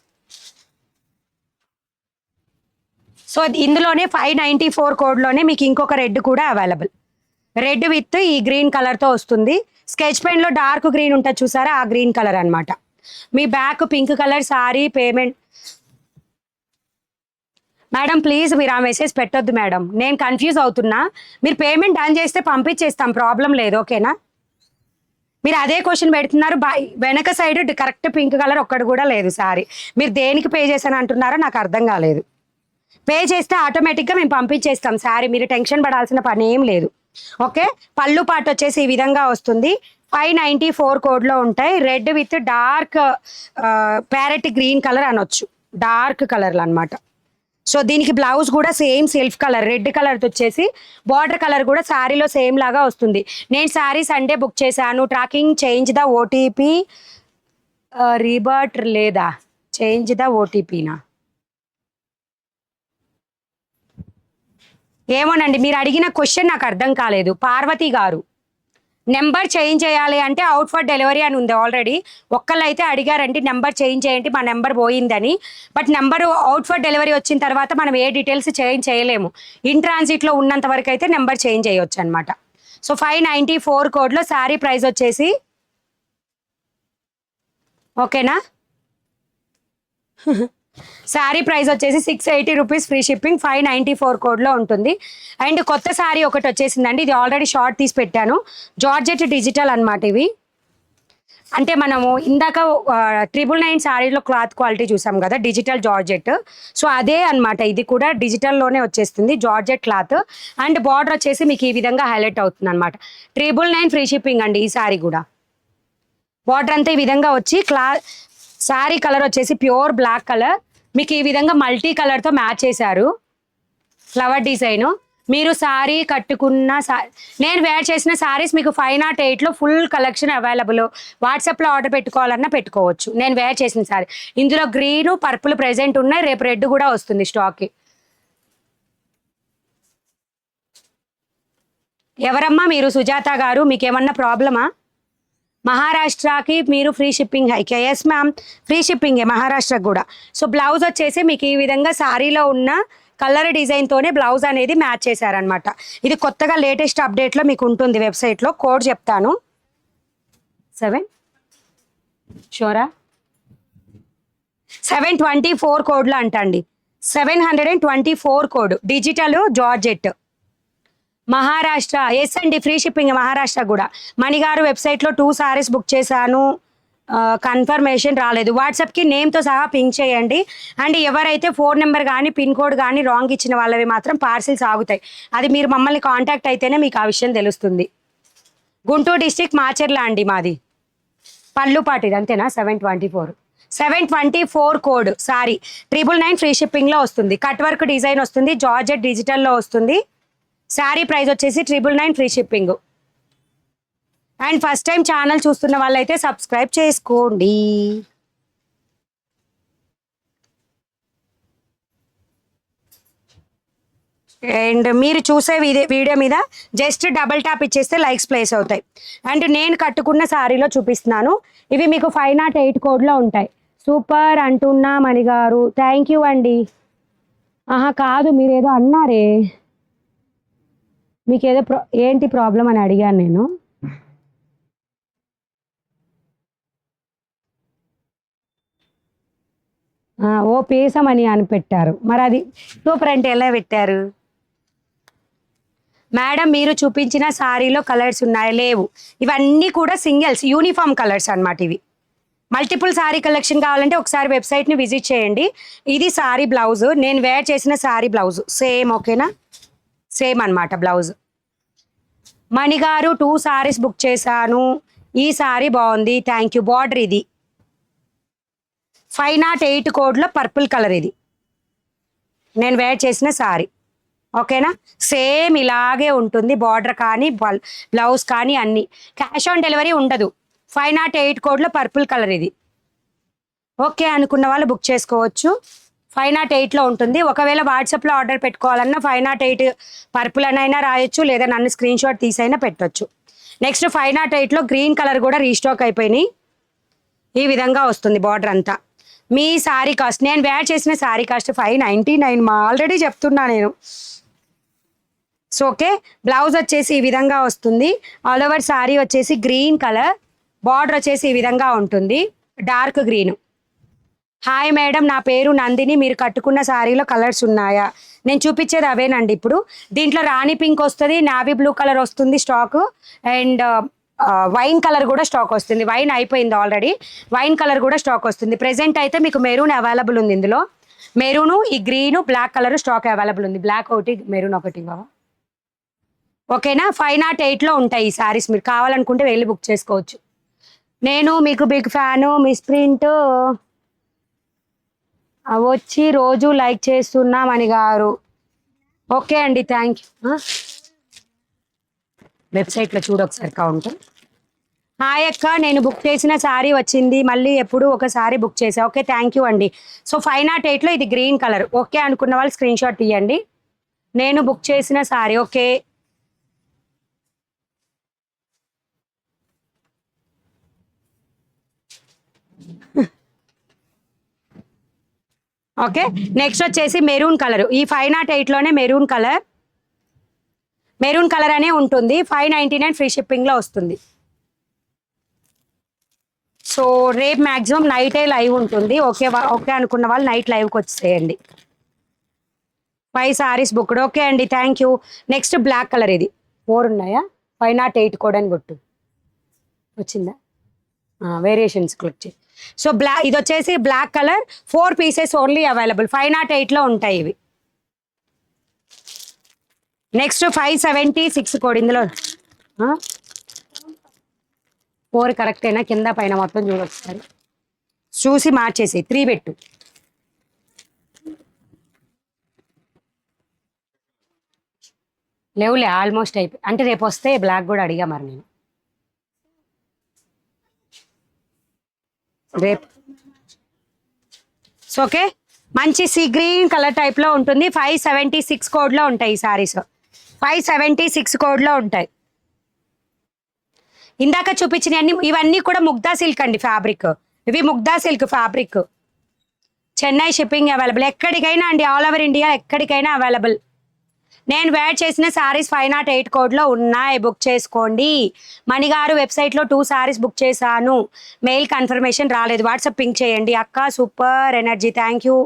సో ఇందులోనే 594 కోడ్లోనే మీకు ఇంకొక రెడ్ కూడా అవైలబుల్. రెడ్ విత్ ఈ గ్రీన్ కలర్తో వస్తుంది. స్కెచ్ పెన్లో డార్క్ గ్రీన్ ఉంటుంది చూసారా, ఆ గ్రీన్ కలర్ అనమాట. మీ back pink colour saree. Payment madam please మీరు ఆ మెసేజ్ పెట్టొద్దు మేడం, నేను కన్ఫ్యూజ్ అవుతున్నా. మీరు పేమెంట్ డన్ చేస్తే పంపించేస్తాం, ప్రాబ్లం లేదు. ఓకేనా? మీరు అదే క్వశ్చన్ పెడుతున్నారు. వెనక సైడ్ కరెక్ట్ పింక్ కలర్ ఒక్కటి కూడా లేదు సారీ. మీరు దేనికి పే చేశాను అంటున్నారో నాకు అర్థం కాలేదు. పే చేస్తే ఆటోమేటిక్గా మేము పంపించేస్తాం శారీ, మీరు టెన్షన్ పడాల్సిన పని ఏం లేదు. ఓకే, పళ్ళు పాటు వచ్చేసి ఈ విధంగా వస్తుంది. 594 కోడ్లో ఉంటాయి. Red with dark parrot green colour అనొచ్చు, డార్క్ కలర్లు అనమాట. సో దీనికి బ్లౌజ్ కూడా same self colour red colour వచ్చేసి బార్డర్ కలర్ కూడా శారీలో సేమ్ లాగా వస్తుంది. నేను శారీ సండే బుక్ చేశాను. ట్రాకింగ్ చేంజ్ ద ఓటీపీ రీబర్ట్ లేదా చేంజ్ ద ఓటీపీనా ఏమోనండి, మీరు అడిగిన క్వశ్చన్ నాకు అర్థం కాలేదు. పార్వతి గారు, నెంబర్ చేంజ్ చేయాలి అంటే అవుట్ ఫర్ డెలివరీ అని ఉంది ఆల్రెడీ. ఒక్కళ్ళు అయితే అడిగారంటే నెంబర్ చేంజ్ చేయండి, మా నెంబర్ పోయిందని. But number out for delivery వచ్చిన తర్వాత మనం ఏ డీటెయిల్స్ చేంజ్ చేయలేము. ఇన్ ట్రాన్సిట్లో ఉన్నంత వరకు అయితే నెంబర్ చేంజ్ చేయొచ్చు అనమాట. సో 594 కోడ్లో శారీ ప్రైస్ వచ్చేసి ఓకేనా, శారీ ప్రైస్ వచ్చేసి 680 రూపీస్ ఫ్రీ షిప్పింగ్, 594 కోడ్లో ఉంటుంది. అండ్ కొత్త శారీ ఒకటి వచ్చేసిందండి. ఇది ఆల్రెడీ షార్ట్ తీసి పెట్టాను. జార్జెట్ డిజిటల్ అనమాట ఇవి. అంటే మనము ఇందాక 999 శారీలో క్లాత్ క్వాలిటీ చూసాం కదా, డిజిటల్ జార్జెట్. సో అదే అనమాట, ఇది కూడా డిజిటల్లోనే వచ్చేస్తుంది జార్జెట్ క్లాత్. అండ్ బార్డర్ వచ్చేసి మీకు ఈ విధంగా హైలైట్ అవుతుంది అనమాట. 999 ఫ్రీ షిప్పింగ్ అండి ఈ శారీ కూడా. బార్డర్ అంతా ఈ విధంగా వచ్చి శారీ కలర్ వచ్చేసి ప్యూర్ బ్లాక్ కలర్. మీకు ఈ విధంగా మల్టీ కలర్తో మ్యాచ్ చేశారు ఫ్లవర్ డిజైన్. మీరు శారీ కట్టుకున్న నేను వేర్ చేసిన శారీస్ మీకు 508లో ఫుల్ కలెక్షన్ అవైలబుల్. వాట్సాప్లో ఆర్డర్ పెట్టుకోవాలన్నా పెట్టుకోవచ్చు. నేను వేర్ చేసిన శారీ ఇందులో గ్రీను పర్పుల్ ప్రెజెంట్ ఉన్నాయి. రేపు రెడ్ కూడా వస్తుంది స్టాక్కి. ఎవరమ్మా మీరు? సుజాత గారు, మీకేమన్నా ప్రాబ్లమా? మహారాష్ట్రకి మీరు ఫ్రీ షిప్పింగ్ హైకే? ఎస్ మ్యామ్, ఫ్రీ షిప్పింగే మహారాష్ట్రకు కూడా. సో బ్లౌజ్ వచ్చేసి మీకు ఈ విధంగా శారీలో ఉన్న కలర్ డిజైన్తోనే బ్లౌజ్ అనేది మ్యాచ్ చేశారనమాట. ఇది కొత్తగా లేటెస్ట్ అప్డేట్లో మీకు ఉంటుంది వెబ్సైట్లో. కోడ్ చెప్తాను. 7 షోరా 724 కోడ్లో అంటండి. 724 code digital georgette Maharashtra. Yes అండి, ఫ్రీ షిప్పింగ్ మహారాష్ట్ర కూడా. మణిగారు వెబ్సైట్లో 2 సారీస్ బుక్ చేశాను, కన్ఫర్మేషన్ రాలేదు. వాట్సాప్కి నేమ్తో సహా పింక్ చేయండి. అండ్ ఎవరైతే ఫోన్ నెంబర్ కానీ పిన్ కోడ్ కానీ రాంగ్ ఇచ్చిన వాళ్ళవి మాత్రం పార్సిల్స్ ఆగుతాయి. అది మీరు మమ్మల్ని కాంటాక్ట్ అయితేనే మీకు ఆ విషయం తెలుస్తుంది. గుంటూరు డిస్టిక్ మాచర్ల అండి మాది. పళ్ళుపాటిది అంతేనా? 724 కోడ్ సారీ 999 ఫ్రీ షిప్పింగ్లో వస్తుంది. కట్ వర్క్ డిజైన్ వస్తుంది, జార్జెట్ డిజిటల్లో వస్తుంది. శారీ ప్రైస్ వచ్చేసి 999 free shipping. And first time channel చూస్తున్న వాళ్ళైతే సబ్స్క్రైబ్ చేసుకోండి. అండ్ మీరు చూసే వీడియో మీద జస్ట్ డబల్ ట్యాప్ ఇచ్చేస్తే లైక్స్ ప్లేస్ అవుతాయి. అండ్ నేను కట్టుకున్న శారీలో చూపిస్తున్నాను. ఇవి మీకు 508 కోడ్లో ఉంటాయి. సూపర్ అంటున్నా మణిగారు, థ్యాంక్ యూ అండి. కాదు, మీరేదో అన్నారే, మీకేదో ఏంటి ప్రాబ్లం అని అడిగాను నేను. ఓ పేసమని అని పెట్టారు. మరి అది సూపర్ అంటే ఎలా పెట్టారు మేడం? మీరు చూపించిన శారీలో కలర్స్ ఉన్నాయి? లేవు, ఇవన్నీ కూడా సింగిల్స్ యూనిఫామ్ కలర్స్ అనమాట. ఇవి మల్టిపుల్ శారీ కలెక్షన్ కావాలంటే ఒకసారి వెబ్సైట్ని విజిట్ చేయండి. ఇది శారీ బ్లౌజ్, నేను వేర్ చేసిన శారీ బ్లౌజ్ సేమ్. ఓకేనా, సేమ్ అనమాట బ్లౌజ్. మణిగారు 2 సారీస్ బుక్ చేశాను, ఈ శారీ బాగుంది, థ్యాంక్ యూ. బార్డర్ ఇది 508 కోడ్లో పర్పుల్ కలర్. ఇది నేను వేర్ చేసిన శారీ. ఓకేనా, సేమ్ ఇలాగే ఉంటుంది. బార్డర్ కానీ బ్లౌజ్ కానీ అన్నీ. క్యాష్ ఆన్ డెలివరీ ఉండదు. 508 కోడ్లో పర్పుల్ కలర్ ఇది. ఓకే అనుకున్న వాళ్ళు బుక్ చేసుకోవచ్చు. 508లో ఉంటుంది. ఒకవేళ వాట్సాప్లో ఆర్డర్ పెట్టుకోవాలన్నా 508 పర్పుల్ అనైనా రాయొచ్చు, లేదా నన్ను స్క్రీన్ షాట్ తీసైనా పెట్టొచ్చు. నెక్స్ట్ 508లో గ్రీన్ కలర్ కూడా రీస్టాక్ అయిపోయినాయి. ఈ విధంగా వస్తుంది బార్డర్ అంతా. మీ శారీ కాస్ట్, నేను వేర్ చేసిన శారీ కాస్ట్ 599 మా ఆల్రెడీ చెప్తున్నా నేను. సో ఓకే, బ్లౌజ్ వచ్చేసి ఈ విధంగా వస్తుంది. ఆల్ ఓవర్ శారీ వచ్చేసి గ్రీన్ కలర్, బార్డర్ వచ్చేసి ఈ విధంగా ఉంటుంది డార్క్ గ్రీన్. హాయ్ మేడం, నా పేరు నందిని. మీరు కట్టుకున్న శారీలో కలర్స్ ఉన్నాయా? నేను చూపించేది అవేనండి. ఇప్పుడు దీంట్లో రాణి పింక్ వస్తుంది, నావీ బ్లూ కలర్ వస్తుంది స్టాక్, అండ్ వైన్ కలర్ కూడా స్టాక్ వస్తుంది. వైన్ అయిపోయింది ఆల్రెడీ, వైన్ కలర్ కూడా స్టాక్ వస్తుంది. ప్రెజెంట్ అయితే మీకు మెరూన్ అవైలబుల్ ఉంది. ఇందులో మెరూను, ఈ green, black colour stock available ఉంది. బ్లాక్ ఒకటి, మెరూన్ ఒకటి బావా. ఓకేనా, 508లో ఉంటాయి ఈ శారీస్. మీరు కావాలనుకుంటే వెళ్ళి బుక్ చేసుకోవచ్చు. నేను మీకు బిగ్ ఫ్యాను. మిస్ ప్రింట్ వచ్చి రోజు లైక్ చేస్తున్నాం అని గారు. ఓకే అండి, థ్యాంక్ యూ. వెబ్సైట్లో చూడు ఒకసారి కౌంట్. హాయ్ అక్క, నేను బుక్ చేసిన శారీ వచ్చింది, మళ్ళీ ఎప్పుడు ఒకసారి బుక్ చేసా. ఓకే, థ్యాంక్ యూ అండి. సో 508లో ఇది గ్రీన్ కలర్. ఓకే అనుకున్న వాళ్ళు స్క్రీన్ షాట్ తీయండి. నేను బుక్ చేసిన శారీ. Okay, okay. నెక్స్ట్ వచ్చేసి మెరూన్ కలర్. ఈ 508లోనే మెరూన్ కలర్ అనే ఉంటుంది. 599 ఫ్రీ షిప్పింగ్లో వస్తుంది. సో రేపు మ్యాక్సిమం నైటే లైవ్ ఉంటుంది. ఓకే ఓకే అనుకున్న వాళ్ళు నైట్ లైవ్కి వచ్చేయండి. 5 సారీస్ బుక్డ్. ఓకే అండి, thank you. Next black colour. ఇది 4 ఉన్నాయా? 508 కోడ్ అని కొట్టు. వచ్చిందా? వేరియేషన్స్ క్లిక్ చేయి. సో ఇది వచ్చేసి black colour. 4 pieces only available. 508లో ఉంటాయి ఇవి. Next 576 code. ఇందులో 4 కరెక్టేనా? కింద పైన మొత్తం చూడొకసారి, చూసి మార్చేసి 3 పెట్టు. లేవులే, ఆల్మోస్ట్ అయిపోయి. అంటే రేపు వస్తే బ్లాక్ కూడా అడిగా మరి నేను. రేపు సో ఓకే, మంచి సీ గ్రీన్ కలర్ టైప్లో ఉంటుంది. 576 కోడ్లో ఉంటాయి ఈ సారీస్. 576 కోడ్లో ఉంటాయి. ఇందాక చూపించిన ఇవన్నీ కూడా ముగ్దా సిల్క్ అండి ఫ్యాబ్రిక్. ఇవి Mugdha silk fabric. Chennai shipping available. ఎక్కడికైనా అండి, ఆల్ ఓవర్ ఇండియా ఎక్కడికైనా అవైలబుల్. నేను వేర్ చేసిన సారీస్ 508 కోడ్లో ఉన్నాయి, బుక్ చేసుకోండి. మణిగారు వెబ్సైట్లో 2 సారీస్ బుక్ చేశాను, మెయిల్ కన్ఫర్మేషన్ రాలేదు, వాట్సాప్ పింక్ చేయండి. అక్క సూపర్ ఎనర్జీ, థ్యాంక్ యూ.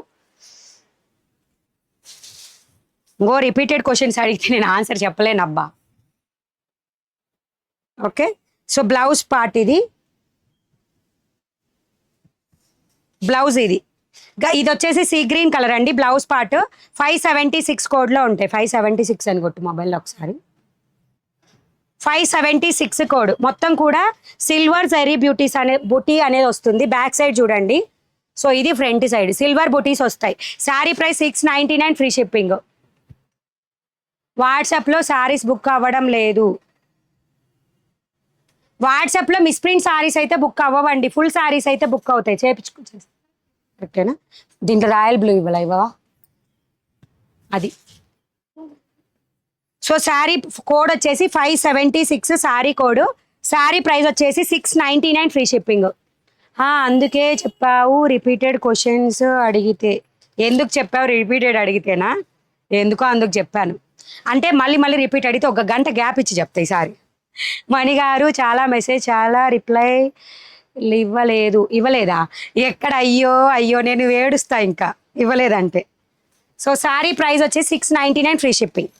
ఇంకో రిపీటెడ్ క్వశ్చన్స్ అడిగితే నేను ఆన్సర్ చెప్పలేను అబ్బా. ఓకే, సో బ్లౌజ్ పార్ట్ ఇది. బ్లౌజ్ ఇది వచ్చేసి సీ గ్రీన్ కలర్ అండి. బ్లౌజ్ పార్ట్ 576 కోడ్లో ఉంటాయి. 576 అని కొట్టు మొబైల్లో ఒకసారి. 576 కోడ్. మొత్తం కూడా సిల్వర్ జరీ బుటీ అనేది వస్తుంది. బ్యాక్ సైడ్ చూడండి. సో ఇది ఫ్రంట్ సైడ్ సిల్వర్ బుటీస్ వస్తాయి. Sari price 699 free shipping. వాట్సాప్లో శారీస్ బుక్ అవ్వడం లేదు. వాట్సాప్లో మిస్ప్రింట్ శారీస్ అయితే బుక్ అవ్వండి, ఫుల్ శారీస్ అయితే బుక్ అవుతాయి. చేయించుకుంటే ఓకేనా? దీంట్లో రాయల్ బ్లూ ఇవ్వవా? అది. సో శారీ కోడ్ వచ్చేసి 576 శారీ కోడ్. శారీ ప్రైస్ వచ్చేసి 699 ఫ్రీ షిప్పింగ్. అందుకే చెప్పావు రిపీటెడ్ క్వశ్చన్స్ అడిగితే. ఎందుకు చెప్పావు రిపీటెడ్ అడిగితేనా? అందుకు చెప్పాను. అంటే మళ్ళీ రిపీట్ అడిగితే 1 గంట గ్యాప్ ఇచ్చి చెప్తాయి. సారీ మణిగారు, చాలా మెసేజ్, చాలా రిప్లై ఇవ్వలేదా? ఎక్కడ? అయ్యో నేను ఏడుస్తా ఇంకా ఇవ్వలేదంటే. సో శారీ ప్రైస్ వచ్చేసి 699 ఫ్రీ షిప్పింగ్.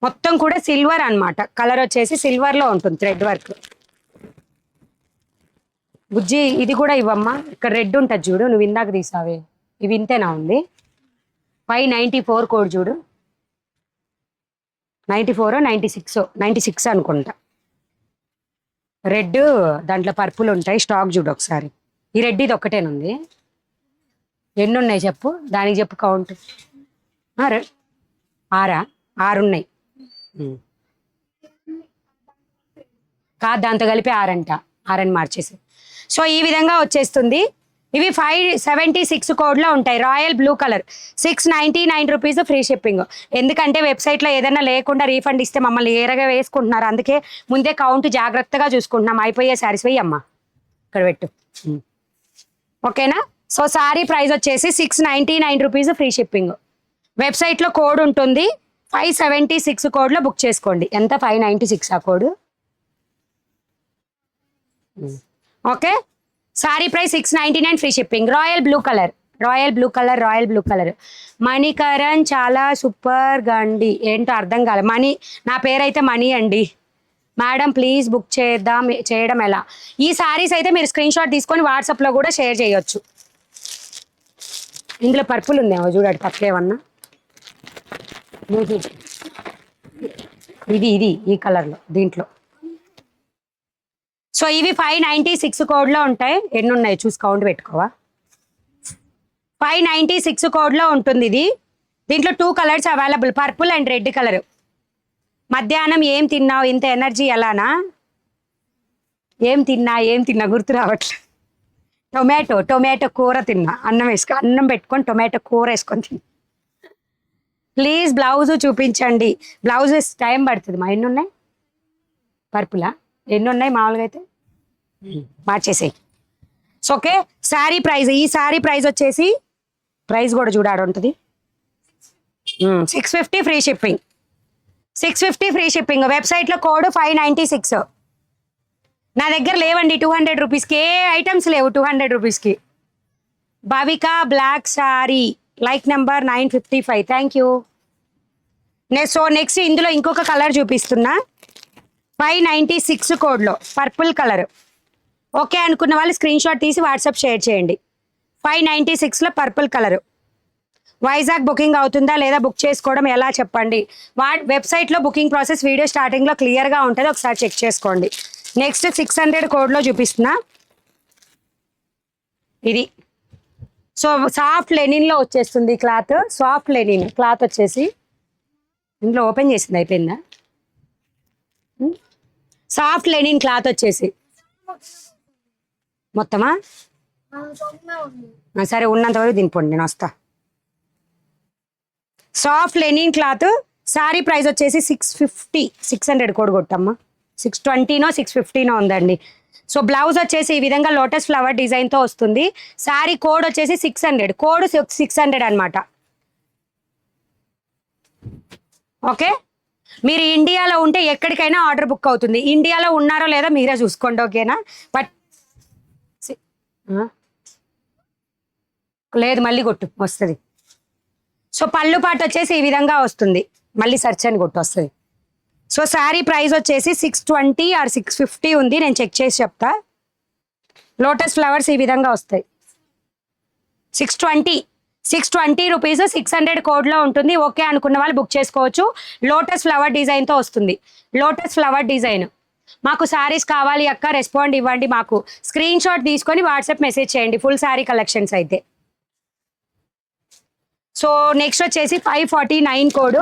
మొత్తం కూడా సిల్వర్ అన్నమాట. కలర్ వచ్చేసి సిల్వర్లో ఉంటుంది, థ్రెడ్ వర్క్. బుజ్జి ఇది కూడా ఇవ్వమ్మా. ఇక్కడ రెడ్ ఉంటుంది చూడు, నువ్వు ఇందాక తీసావే, ఇవి ఇంతేనా ఉంది? 594 కోడ్ చూడు. 94 96 అనుకుంటా. రెడ్, దాంట్లో పర్పుల్ ఉంటాయి. స్టాక్ చూడు ఒకసారి. ఈ రెడ్ ఇది ఒక్కటేనుంది. ఎన్ని ఉన్నాయి చెప్పు, దానికి చెప్పు కౌంట్. 6 ఉన్నాయి కాదు, దాంతో కలిపి 6 అని మార్చేసి. సో ఈ విధంగా వచ్చేస్తుంది. ఇవి 576 కోడ్లో ఉంటాయి. Royal blue colour 699 rupees free shipping. ఎందుకంటే వెబ్సైట్లో ఏదైనా లేకుండా రీఫండ్ ఇస్తే మమ్మల్ని ఏరగా వేసుకుంటున్నారు. అందుకే ముందే కౌంట్ జాగ్రత్తగా చూసుకుంటున్నాం. అయిపోయే శారీస్ వెయ్యమ్మా, ఇక్కడ పెట్టు. ఓకేనా? సో శారీ ప్రైస్ వచ్చేసి 699 రూపీస్ ఫ్రీ షిప్పింగ్. వెబ్సైట్లో కోడ్ ఉంటుంది, 576 కోడ్లో బుక్ చేసుకోండి. ఎంత? 596 ఆ code. Okay, saree price 699 free shipping. Royal blue colour. Manikaran చాలా సూపర్ గా అండి. ఏంటో అర్థం కాలే. నా పేరైతే మణి అండి. మేడం ప్లీజ్ బుక్ చేయడం ఎలా? ఈ సారీస్ అయితే మీరు స్క్రీన్ షాట్ తీసుకొని వాట్సాప్లో కూడా షేర్ చేయొచ్చు. ఇందులో పర్పుల్ ఉందేమో చూడండి, పక్కలేమన్నా. ఇది ఈ కలర్లో, దీంట్లో. సో ఇవి 596 కోడ్లో ఉంటాయి. ఎన్ని ఉన్నాయి చూసి కౌంట్ పెట్టుకోవా. 596 కోడ్లో ఉంటుంది ఇది. దీంట్లో 2 colours available, purple and red colour. మధ్యాహ్నం ఏం తిన్నావు, ఇంత ఎనర్జీ ఎలానా? ఏం తిన్నా గుర్తు రావట్లేదు. టొమాటో కూర తిన్నా, అన్నం పెట్టుకొని టొమాటో కూర వేసుకొని తిన్నా. ప్లీజ్ బ్లౌజ్ చూపించండి. బ్లౌజెస్ టైం పడుతుంది మా. ఎన్ని ఉన్నాయి పర్పులా? ఎన్ని ఉన్నాయి మామూలుగా అయితే? మార్చేసేయి. సో ఓకే, శారీ ప్రైస్, ఈ శారీ ప్రైస్ వచ్చేసి, ప్రైస్ కూడా చూడాడు ఉంటుంది, 650 ఫ్రీ షిప్పింగ్. 650 free shipping. వెబ్సైట్లో కోడ్ 596. నా దగ్గర లేవండి 200 రూపీస్కి, ఏ ఐటమ్స్ లేవు 200 రూపీస్కి. Bhavika black saree like number 955. Thank you. Next ఇందులో ఇంకొక కలర్ చూపిస్తున్నా, 596 కోడ్లో పర్పుల్ కలర్. ఓకే అనుకున్న వాళ్ళు స్క్రీన్ షాట్ తీసి వాట్సాప్ షేర్ చేయండి. 596లో పర్పుల్ కలర్. వైజాగ్ బుకింగ్ అవుతుందా లేదా, బుక్ చేసుకోవడం ఎలా చెప్పండి. వెబ్సైట్లో బుకింగ్ ప్రాసెస్ వీడియో స్టార్టింగ్లో క్లియర్గా ఉంటుంది, ఒకసారి చెక్ చేసుకోండి. నెక్స్ట్ 600 కోడ్లో చూపిస్తున్నా ఇది. సో సాఫ్ట్ లెనిన్లో వచ్చేస్తుంది క్లాత్. సాఫ్ట్ లెనిన్ క్లాత్ వచ్చేసి ఇంట్లో ఓపెన్ చేసింది, అయిపోయిందా? సాఫ్ట్ లెనిన్ క్లాత్ వచ్చేసి మొత్తమా? సరే, ఉన్నంత వరకు దింపండి, నేను వస్తా. Soft linen cloth. Sari price వచ్చేసి 650. 600 కోడ్ కొట్టమ్మా. 620నో 650నో ఉందండి. సో బ్లౌజ్ వచ్చేసి ఈ విధంగా లోటస్ ఫ్లవర్ డిజైన్తో వస్తుంది. శారీ కోడ్ వచ్చేసి 600, కోడ్ 600 అనమాట. ఓకే, మీరు ఇండియాలో ఉంటే ఎక్కడికైనా ఆర్డర్ బుక్ అవుతుంది. ఇండియాలో ఉన్నారో లేదో మీరే చూసుకోండి, ఓకేనా? బట్ లేదు, మళ్ళీ కొట్టు వస్తుంది. సో పళ్ళు పాటు వచ్చేసి ఈ విధంగా వస్తుంది, మళ్ళీ సర్చ్ అని కొట్టు వస్తుంది. సో శారీ ప్రైస్ వచ్చేసి 620 ఆర్ 650 ఉంది, నేను చెక్ చేసి చెప్తా. లోటస్ ఫ్లవర్స్ ఈ విధంగా వస్తాయి. 620 రూపీస్, 600 కోడ్లో ఉంటుంది. ఓకే అనుకున్న వాళ్ళు బుక్ చేసుకోవచ్చు. లోటస్ ఫ్లవర్ డిజైన్తో వస్తుంది. Lotus flower design. మాకు శారీస్ కావాలి అక్క, రెస్పాండ్ ఇవ్వండి మాకు. స్క్రీన్ షాట్ తీసుకొని వాట్సాప్ మెసేజ్ చేయండి ఫుల్ శారీ కలెక్షన్స్ అయితే. సో నెక్స్ట్ వచ్చేసి 549 కోడ్.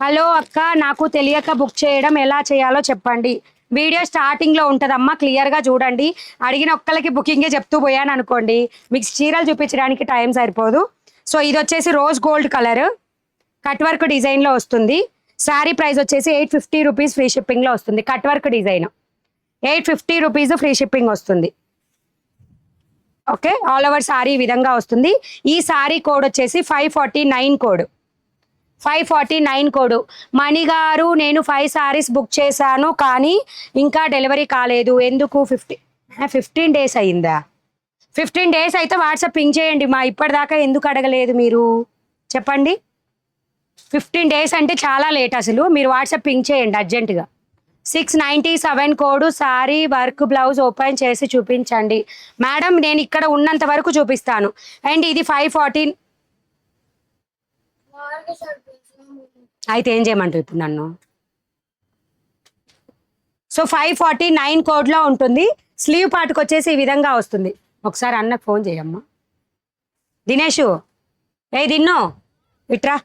హలో అక్క, నాకు తెలియక బుక్ చేయడం ఎలా చేయాలో చెప్పండి. వీడియో స్టార్టింగ్లో ఉంటుందమ్మా, క్లియర్గా చూడండి. అడిగిన ఒక్కరికి బుకింగే చెప్తూ పోయాను అనుకోండి, మీకు చీరలు చూపించడానికి టైం సరిపోదు. సో ఇది వచ్చేసి rose gold colour, cut work డిజైన్లో వస్తుంది. శారీ ప్రైస్ వచ్చేసి 850 రూపీస్ ఫ్రీ షిప్పింగ్లో వస్తుంది. Cut work design 850 rupees free shipping వస్తుంది. ఓకే, ఆల్ ఓవర్ శారీ ఈ విధంగా వస్తుంది. ఈ శారీ కోడ్ వచ్చేసి 549 కోడ్. 549 కోడ్. మణిగారు, నేను 5 శారీస్ బుక్ చేశాను కానీ ఇంకా డెలివరీ కాలేదు, ఎందుకు? 15 డేస్ అయిందా? 15 డేస్ అయితే వాట్సాప్ పింగ్ చేయండి మా. ఇప్పటిదాకా ఎందుకు అడగలేదు మీరు చెప్పండి? 15 డేస్ అంటే చాలా లేట్ అసలు. మీరు వాట్సాప్ పింగ్ చేయండి అర్జెంటుగా. 697 code. Sari work blouse open చేసి చూపించండి మేడం. నేను ఇక్కడ ఉన్నంత వరకు చూపిస్తాను. అండ్ ఇది 514. అయితే ఏం చేయమంటారు ఇప్పుడు నన్ను? సో 549 కోడ్లో ఉంటుంది. స్లీవ్ పార్ట్కి వచ్చేసి ఈ విధంగా వస్తుంది. ఒకసారి అన్నకు ఫోన్ చేయమ్మా. దినేషు, ఏ దిన్నో ఇట్రా.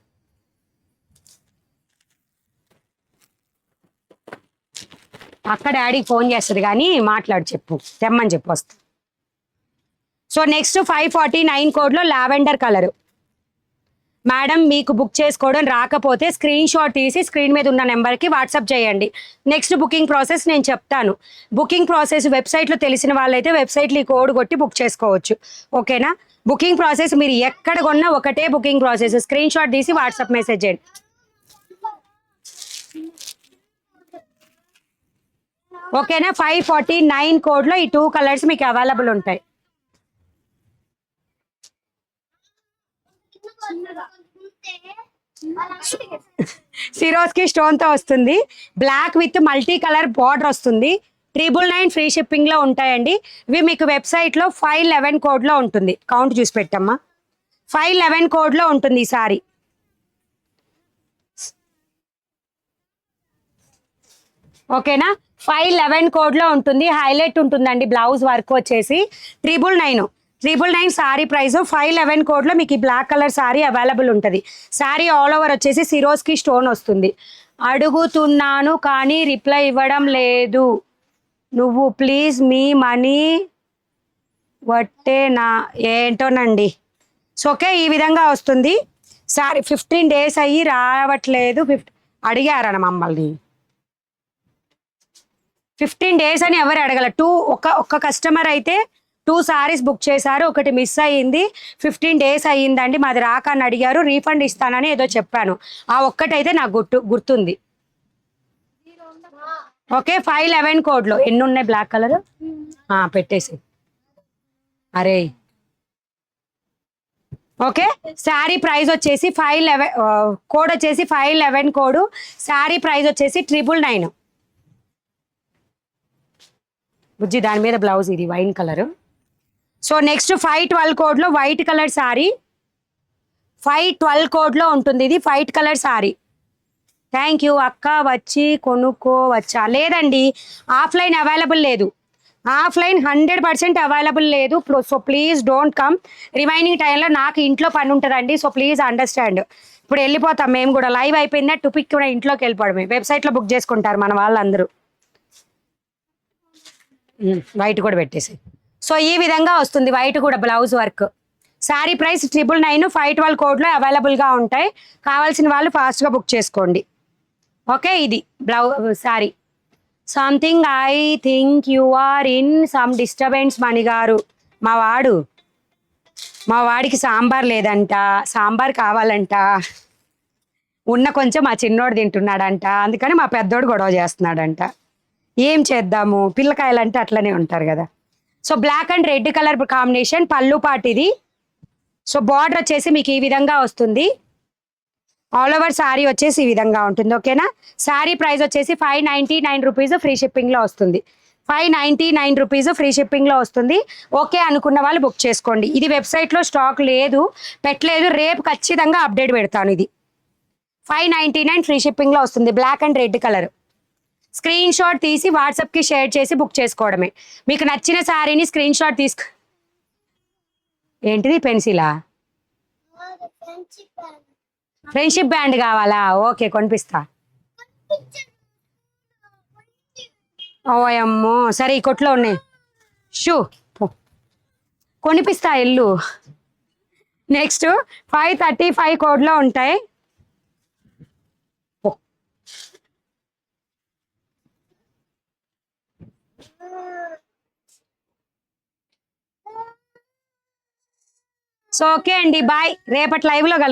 అక్క డాడీకి ఫోన్ చేస్తుంది కానీ మాట్లాడు, చెప్పు, తెమ్మని చెప్పు, వస్తా. సో నెక్స్ట్ 549 కోడ్లో లావెండర్ కలరు. మేడం మీకు బుక్ చేసుకోవడం రాకపోతే స్క్రీన్ షాట్ తీసి స్క్రీన్ మీద ఉన్న నెంబర్కి వాట్సాప్ చేయండి. నెక్స్ట్ బుకింగ్ ప్రాసెస్ నేను చెప్తాను. బుకింగ్ ప్రాసెస్ వెబ్సైట్లో తెలిసిన వాళ్ళైతే వెబ్సైట్లో ఈ కోడ్ కొట్టి బుక్ చేసుకోవచ్చు, ఓకేనా? బుకింగ్ ప్రాసెస్ మీరు ఎక్కడ కొన్నా ఒకటే బుకింగ్ ప్రాసెస్. స్క్రీన్ షాట్ తీసి వాట్సాప్ మెసేజ్ చేయండి, ఓకేనా? 549 కోడ్లో ఈ 2 కలర్స్ మీకు అవైలబుల్ ఉంటాయి. సిరోస్కి స్టోన్తో వస్తుంది. Black with multi colour border వస్తుంది. 999 ఫ్రీ షిప్పింగ్లో ఉంటాయండి. ఇవి మీకు వెబ్సైట్లో 511 కోడ్లో ఉంటుంది. కౌంట్ చూసి పెట్టమ్మా. 511 కోడ్లో ఉంటుంది ఈ సారీ. ఓకేనా? 511 కోడ్లో ఉంటుంది. హైలైట్ ఉంటుందండి బ్లౌజ్ వర్క్ వచ్చేసి. 999 999 సారీ ప్రైస్ 511 కోడ్లో మీకు ఈ బ్లాక్ కలర్ సారీ అవైలబుల్ ఉంటుంది. సారీ ఆల్ ఓవర్ వచ్చేసి సిరోస్కి స్టోన్ వస్తుంది. అడుగుతున్నాను కానీ రిప్లై ఇవ్వడం లేదు నువ్వు, ప్లీజ్ మీ మనీ వట్టే నా ఏంటోనండి. సో ఓకే, ఈ విధంగా వస్తుంది సారీ. 15 days అయ్యి రావట్లేదు. అడిగారన్న మమ్మల్ని 15 days అని ఎవరు అడగల. ఒక్క కస్టమర్ అయితే 2 సారీస్ బుక్ చేశారు, ఒకటి మిస్ అయ్యింది. 15 days అయ్యిందండి మాది రాక అని అడిగారు. రీఫండ్ ఇస్తానని ఏదో చెప్పాను. ఆ ఒక్కటైతే నాకు గుర్తుంది. ఓకే, 511 కోడ్లో ఎన్ని ఉన్నాయి బ్లాక్ కలర్ పెట్టేసి. అరే ఓకే, శారీ ప్రైస్ వచ్చేసి 511 కోడ్ వచ్చేసి 511 కోడ్. శారీ ప్రైస్ వచ్చేసి 999. బుజ్జి దాని మీద బ్లౌజ్ ఇది వైన్ కలర్. సో నెక్స్ట్ 512 కోడ్లో వైట్ కలర్ శారీ. 512 కోడ్లో ఉంటుంది ఇది white colour sari. Thank you అక్క. వచ్చి కొనుక్కోవచ్చా? లేదండి, ఆఫ్లైన్ అవైలబుల్ లేదు. ఆఫ్లైన్ 100% అవైలబుల్ లేదు. So please don't come. Remaining టైంలో నాకు ఇంట్లో పని ఉంటుందండి. So please understand. ఇప్పుడు వెళ్ళిపోతాం మేము కూడా. లైవ్ అయిపోయిందా టుపిక్ కూడా ఇంట్లోకి వెళ్ళిపోవడమే. వెబ్సైట్లో బుక్ చేసుకుంటారు మన వాళ్ళందరూ. వైట్ కూడా పెట్టేసి. సో ఈ విధంగా వస్తుంది వైట్ కూడా బ్లౌజ్ వర్క్. శారీ ప్రైస్ 999. 512 కోడ్లో అవైలబుల్గా ఉంటాయి. కావాల్సిన వాళ్ళు ఫాస్ట్గా బుక్ చేసుకోండి. ఓకే, ఇది saree. Something I think you are in some disturbance మణిగారు. మా వాడికి సాంబార్ లేదంట, సాంబార్ కావాలంట. ఉన్న కొంచెం మా చిన్నోడు తింటున్నాడంట, అందుకని మా పెద్దోడు గొడవ చేస్తున్నాడంట. ఏం చేద్దాము, పిల్లకాయలంటే అట్లనే ఉంటారు కదా. So black and red colour combination పళ్ళు పాటు ఇది. సో బార్డర్ వచ్చేసి మీకు ఈ విధంగా వస్తుంది. ఆల్ ఓవర్ శారీ వచ్చేసి ఈ విధంగా ఉంటుంది. ఓకేనా, శారీ ప్రైస్ వచ్చేసి 599 రూపీస్ ఫ్రీ షిప్పింగ్లో వస్తుంది. 599 రూపీస్ ఫ్రీ షిప్పింగ్లో వస్తుంది. ఓకే అనుకున్న వాళ్ళు బుక్ చేసుకోండి. ఇది వెబ్సైట్లో స్టాక్ లేదు, పెట్టలేదు. రేపు ఖచ్చితంగా అప్డేట్ పెడతాను. ఇది 599 ఫ్రీ షిప్పింగ్లో వస్తుంది. Black and red colour. Screen shot తీసి వాట్సాప్కి షేర్ చేసి బుక్ చేసుకోవడమే. మీకు నచ్చిన శారీని స్క్రీన్ షాట్ ఏంటిది పెన్సిలా? ఫ్రెండ్షిప్ బ్యాండ్ కావాలా? ఓకే, కొనిపిస్తా. ఓయమ్మో, సరే ఈ కొట్లో ఉన్నాయి. షూ కొనిపిస్తా ఇల్లు. నెక్స్ట్ 535 కోడ్లో ఉంటాయి. సో ఓకే అండి, బాయ్. రేపటి లైవ్లో కలుద్దాం.